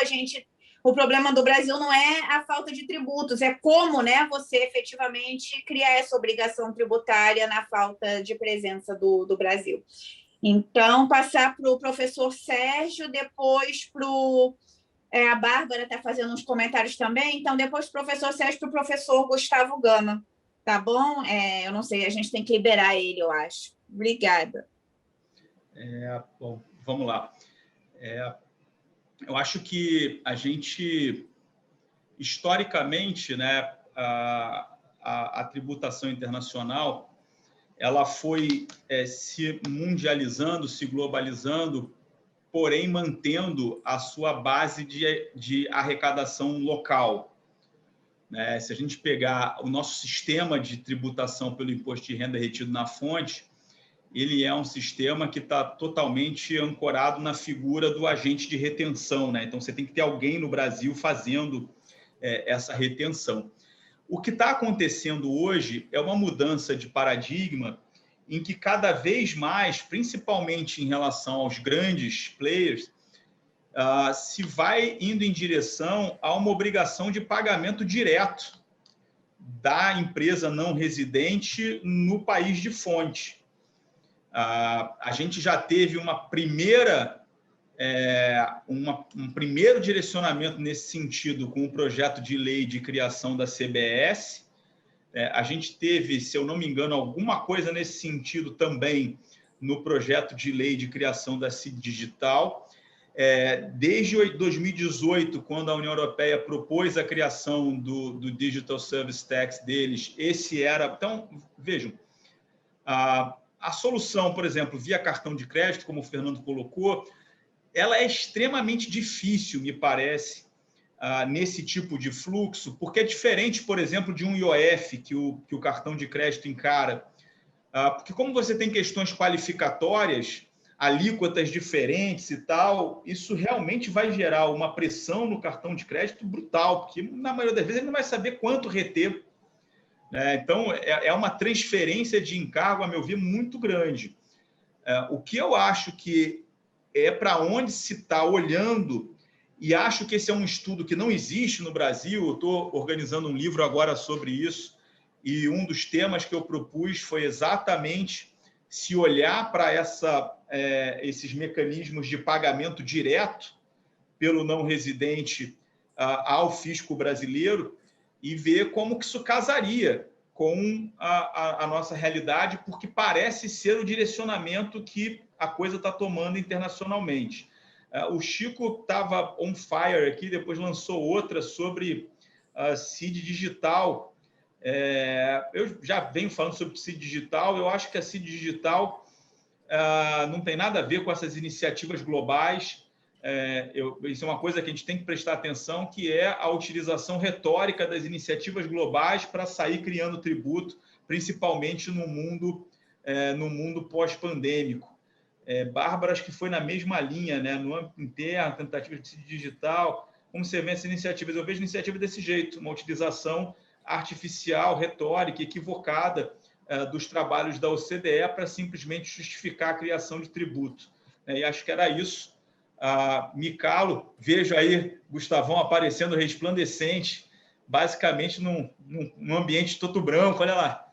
O problema do Brasil não é a falta de tributos, é como, né, você efetivamente criar essa obrigação tributária na falta de presença do Brasil. Então, passar para o professor Sérgio, depois para o... a Bárbara está fazendo uns comentários também, então depois do professor Sérgio para o professor Gustavo Gama. Tá bom? Eu não sei, a gente tem que liberar ele, eu acho. Obrigada. Bom, vamos lá. Eu acho que a gente, historicamente, né, a tributação internacional ela foi se mundializando, se globalizando, porém mantendo a sua base de arrecadação local. Né? Se a gente pegar o nosso sistema de tributação pelo imposto de renda retido na fonte, ele é um sistema que está totalmente ancorado na figura do agente de retenção, né? Então, você tem que ter alguém no Brasil fazendo essa retenção. O que está acontecendo hoje é uma mudança de paradigma em que cada vez mais, principalmente em relação aos grandes players, se vai indo em direção a uma obrigação de pagamento direto da empresa não residente no país de fonte. A gente já teve um primeiro direcionamento nesse sentido com o projeto de lei de criação da CBS. A gente teve, se eu não me engano, alguma coisa nesse sentido também no projeto de lei de criação da CID Digital. Desde 2018, quando a União Europeia propôs a criação do Digital Service Tax deles, esse era... Então, vejam, a solução, por exemplo, via cartão de crédito, como o Fernando colocou, ela é extremamente difícil, me parece, nesse tipo de fluxo, porque é diferente, por exemplo, de um IOF que o cartão de crédito encara. Porque como você tem questões qualificatórias, alíquotas diferentes e tal, isso realmente vai gerar uma pressão no cartão de crédito brutal, porque na maioria das vezes ele não vai saber quanto reter. Então, é uma transferência de encargo, a meu ver, muito grande. O que eu acho que é para onde se está olhando, e acho que esse é um estudo que não existe no Brasil, eu estou organizando um livro agora sobre isso, e um dos temas que eu propus foi exatamente se olhar para esses mecanismos de pagamento direto pelo não residente ao fisco brasileiro e ver como que isso casaria com a nossa realidade, porque parece ser o direcionamento que a coisa está tomando internacionalmente. O Chico estava on fire aqui, depois lançou outra sobre CID digital. Eu já venho falando sobre CID digital, eu acho que a CID digital não tem nada a ver com essas iniciativas globais. Isso é uma coisa que a gente tem que prestar atenção, que é a utilização retórica das iniciativas globais para sair criando tributo, principalmente no mundo pós-pandêmico. Bárbara, acho que foi na mesma linha, né? No âmbito interno, tentativa de CID digital. Como você vê essas iniciativas? Eu vejo iniciativa desse jeito, uma utilização artificial, retórica, equivocada dos trabalhos da OCDE para simplesmente justificar a criação de tributo. E acho que era isso. Me calo, vejo aí Gustavão aparecendo resplandecente, basicamente num ambiente todo branco, olha lá,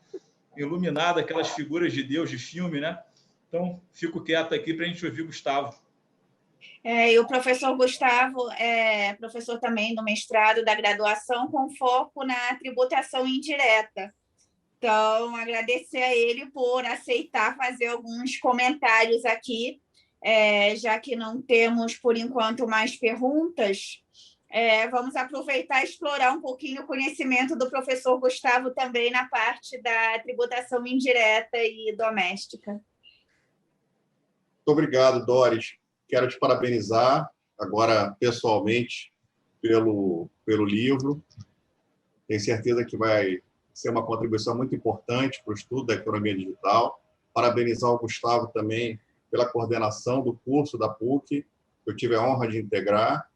iluminado, aquelas figuras de Deus de filme, né? Então, fico quieto aqui para a gente ouvir Gustavo. E o professor Gustavo é professor também do mestrado da graduação, com foco na tributação indireta. Então, agradecer a ele por aceitar fazer alguns comentários aqui, já que não temos, por enquanto, mais perguntas. Vamos aproveitar e explorar um pouquinho o conhecimento do professor Gustavo também na parte da tributação indireta e doméstica. Muito obrigado, Doris. Quero te parabenizar, agora pessoalmente, pelo livro. Tenho certeza que vai ser uma contribuição muito importante para o estudo da economia digital. Parabenizar o Gustavo também pela coordenação do curso da PUC, que eu tive a honra de integrar,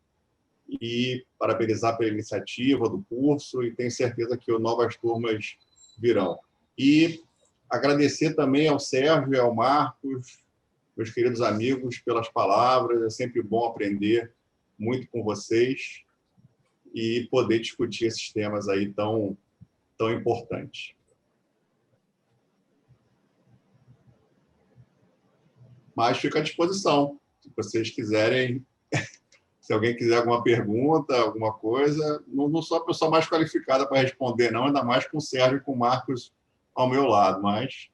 e parabenizar pela iniciativa do curso, e tenho certeza que novas turmas virão. E agradecer também ao Sérgio e ao Marcos, meus queridos amigos, pelas palavras. É sempre bom aprender muito com vocês e poder discutir esses temas aí tão importantes. Mas fico à disposição, se vocês quiserem. Se alguém quiser alguma pergunta, alguma coisa, não sou a pessoa mais qualificada para responder, não, ainda mais com o Sérgio e com o Marcos ao meu lado, mas...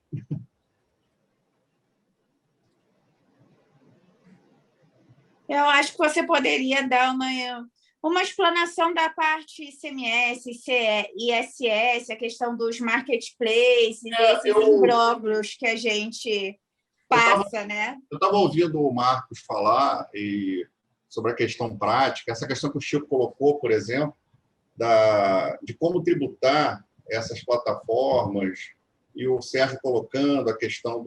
Eu acho que você poderia dar uma explanação da parte ICMS, ISS, a questão dos marketplaces, esses imbróglios que a gente passa, né? Eu estava ouvindo o Marcos falar sobre a questão prática, essa questão que o Chico colocou, por exemplo, de como tributar essas plataformas, e o Sérgio colocando a questão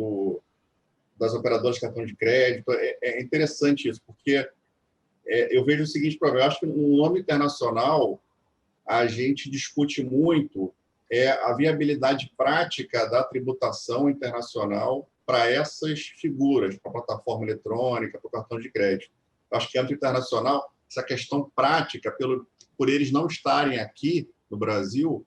das operadoras de cartão de crédito. É interessante isso, porque eu vejo o seguinte problema. Eu acho que no âmbito internacional a gente discute muito a viabilidade prática da tributação internacional para essas figuras, para a plataforma eletrônica, para o cartão de crédito. Eu acho que no âmbito internacional, essa questão prática, por eles não estarem aqui no Brasil,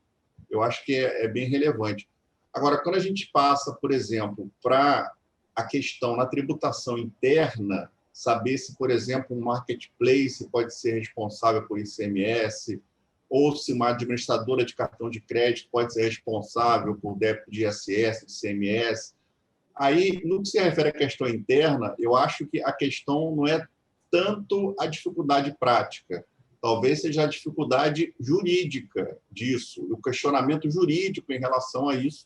eu acho que é bem relevante. Agora, quando a gente passa, por exemplo, para a questão na tributação interna, saber se, por exemplo, um marketplace pode ser responsável por ICMS, ou se uma administradora de cartão de crédito pode ser responsável por débito de ISS, de ICMS. Aí, no que se refere à questão interna, eu acho que a questão não é tanto a dificuldade prática, talvez seja a dificuldade jurídica disso, o questionamento jurídico em relação a isso,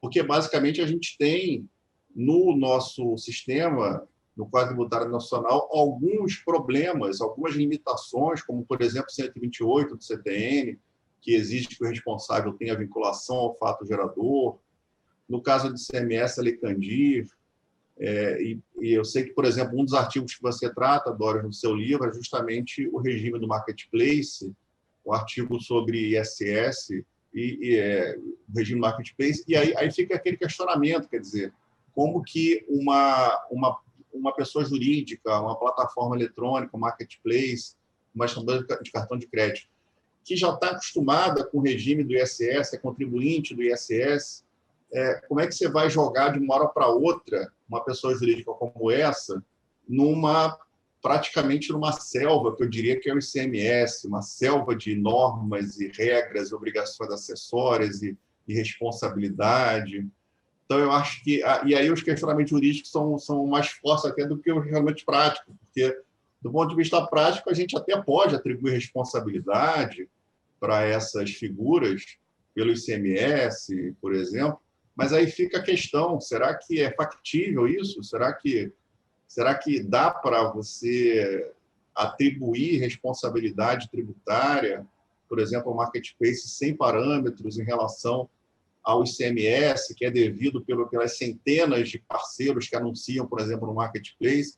porque, basicamente, a gente tem no nosso sistema, no Código Tributário Nacional, alguns problemas, algumas limitações, como, por exemplo, 128 do CTN, que exige que o responsável tenha vinculação ao fato gerador. No caso do ICMS, a Lei Candir. E eu sei que, por exemplo, um dos artigos que você trata, Doris, no seu livro, é justamente o regime do marketplace, o artigo sobre ISS o regime do marketplace. E aí fica aquele questionamento, quer dizer, como que uma pessoa jurídica, uma plataforma eletrônica, um marketplace, uma administradora de cartão de crédito, que já está acostumada com o regime do ISS, é contribuinte do ISS, como é que você vai jogar de uma hora para outra uma pessoa jurídica como essa praticamente numa selva, que eu diria que é o ICMS, uma selva de normas e regras, obrigações acessórias e responsabilidade. Então, eu acho que... E aí os questionamentos jurídicos são mais fortes até do que os realmente práticos, porque, do ponto de vista prático, a gente até pode atribuir responsabilidade para essas figuras pelo ICMS, por exemplo, mas aí fica a questão, será que é factível isso? Será que dá para você atribuir responsabilidade tributária, por exemplo, ao marketplace sem parâmetros em relação ao ICMS, que é devido pelas centenas de parceiros que anunciam, por exemplo, no marketplace,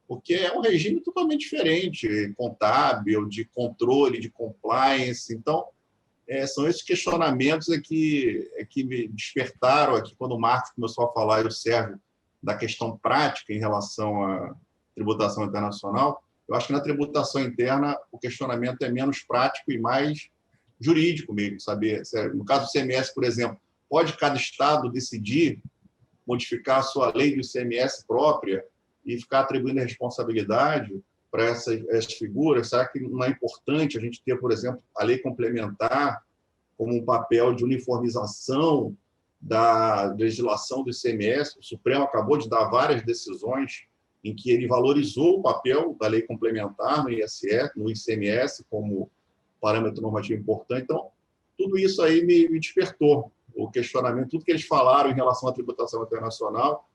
porque é um regime totalmente diferente, contábil, de controle, de compliance. Então, são esses questionamentos que me despertaram aqui quando o Marcos começou a falar, e o Sérgio, da questão prática em relação à tributação internacional. Eu acho que na tributação interna o questionamento é menos prático e mais jurídico mesmo, saber. No caso do ICMS, por exemplo, pode cada estado decidir modificar a sua lei do ICMS própria e ficar atribuindo responsabilidade para essas figuras? Será que não é importante a gente ter, por exemplo, a lei complementar como um papel de uniformização da legislação do ICMS? O Supremo acabou de dar várias decisões em que ele valorizou o papel da lei complementar no ICMS como parâmetro normativo importante. Então, tudo isso aí me despertou o questionamento, tudo que eles falaram em relação à tributação internacional,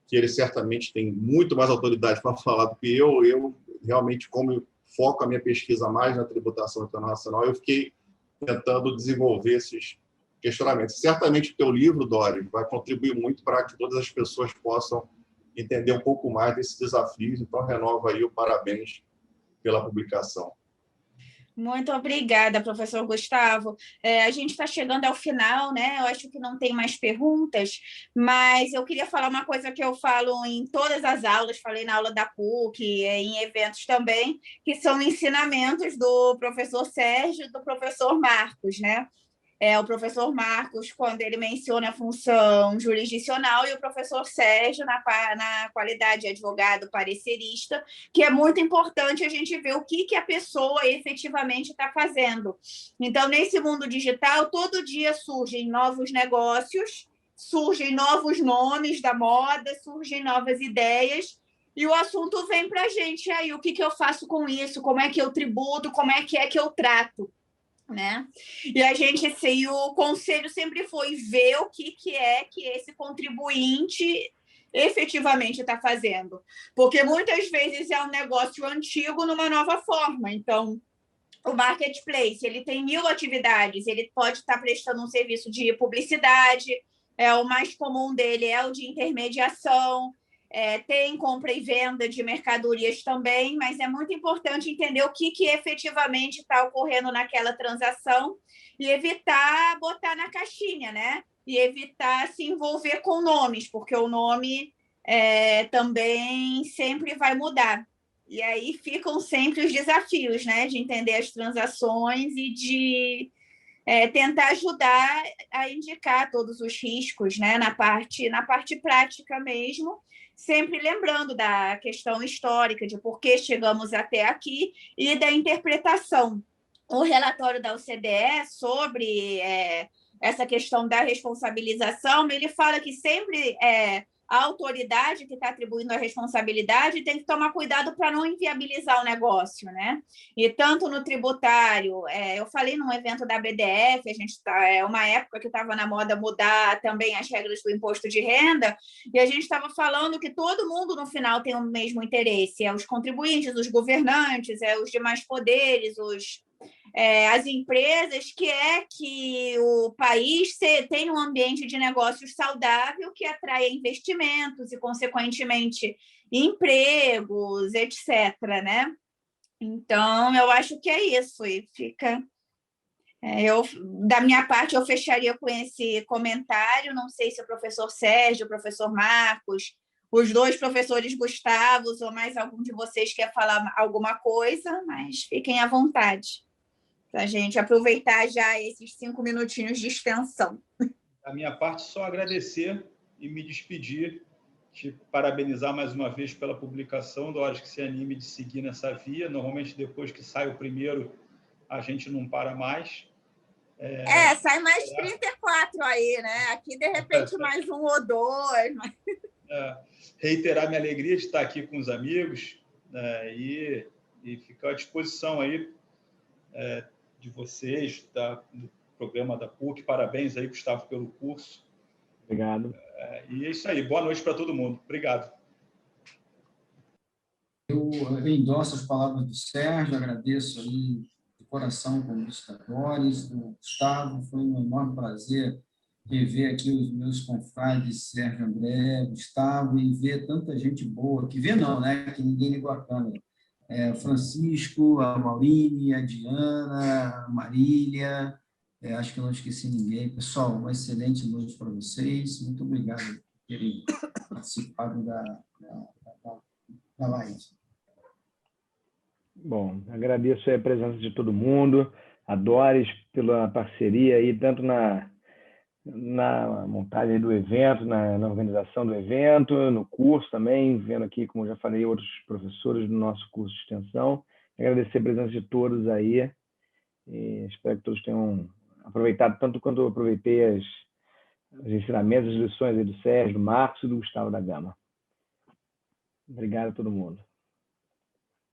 que eles certamente têm muito mais autoridade para falar do que eu realmente, como eu foco a minha pesquisa mais na tributação internacional, eu fiquei tentando desenvolver esses questionamentos. Certamente o teu livro, Doris, vai contribuir muito para que todas as pessoas possam entender um pouco mais desses desafios. Então, renovo aí o parabéns pela publicação. Muito obrigada, professor Gustavo. A gente está chegando ao final, né? Eu acho que não tem mais perguntas, mas eu queria falar uma coisa que eu falo em todas as aulas, falei na aula da PUC, em eventos também, que são ensinamentos do professor Sérgio e do professor Marcos, né? O professor Marcos, quando ele menciona a função jurisdicional, e o professor Sérgio, na qualidade de advogado parecerista, que é muito importante a gente ver o que a pessoa efetivamente está fazendo. Então, nesse mundo digital, todo dia surgem novos negócios, surgem novos nomes da moda, surgem novas ideias, e o assunto vem para a gente aí, o que eu faço com isso, como é que eu tributo, como é que eu trato, né? E a gente, assim, o conselho sempre foi ver o que é que esse contribuinte efetivamente está fazendo, porque muitas vezes é um negócio antigo numa nova forma. Então, o marketplace, ele tem 1000 atividades, ele pode estar prestando um serviço de publicidade, o mais comum dele é o de intermediação, tem compra e venda de mercadorias também, mas é muito importante entender o que efetivamente está ocorrendo naquela transação e evitar botar na caixinha, né? E evitar se envolver com nomes, porque o nome também sempre vai mudar. E aí ficam sempre os desafios, né? De entender as transações e de tentar ajudar a indicar todos os riscos, né? Na parte prática mesmo, sempre lembrando da questão histórica, de por que chegamos até aqui e da interpretação. O relatório da OCDE sobre essa questão da responsabilização, ele fala que sempre a autoridade que está atribuindo a responsabilidade tem que tomar cuidado para não inviabilizar o negócio, né? E tanto no tributário, eu falei num evento da BDF, a gente uma época que estava na moda mudar também as regras do imposto de renda, e a gente estava falando que todo mundo no final tem o mesmo interesse, os contribuintes, os governantes, os demais poderes, as empresas, que o país tenha um ambiente de negócios saudável que atraia investimentos e, consequentemente, empregos, etc., né? Então, eu acho que é isso. E fica... da minha parte, eu fecharia com esse comentário. Não sei se o professor Sérgio, o professor Marcos, os dois professores Gustavos ou mais algum de vocês quer falar alguma coisa, mas fiquem à vontade para a gente aproveitar já esses 5 minutinhos de extensão. Da minha parte, só agradecer e me despedir, te parabenizar mais uma vez pela publicação, Doris, que se anime de seguir nessa via. Normalmente, depois que sai o primeiro, a gente não para mais. Sai mais 34 aí, né? Aqui, de repente, mais 1 ou 2. Mas... reiterar minha alegria de estar aqui com os amigos, né, e ficar à disposição aí de vocês, do programa da PUC. Parabéns aí, Gustavo, pelo curso. Obrigado. E é isso aí. Boa noite para todo mundo. Obrigado. Eu endosso as palavras do Sérgio, agradeço aí de coração como Doris, do Gustavo. Foi um enorme prazer rever aqui os meus confrades Sérgio, André, Gustavo, e ver tanta gente boa, que vê não, né? Que ninguém ligou a câmera. Francisco, a Maurine, a Diana, a Marília, acho que eu não esqueci ninguém. Pessoal, uma excelente noite para vocês. Muito obrigado por terem participado da live. Bom, agradeço a presença de todo mundo, a Doris pela parceria aí, tanto na na montagem do evento, na organização do evento, no curso também, vendo aqui, como já falei, outros professores do nosso curso de extensão. Agradecer a presença de todos aí. E espero que todos tenham aproveitado tanto quanto eu aproveitei os ensinamentos, as lições aí do Sérgio, do Marcos e do Gustavo da Gama. Obrigado a todo mundo.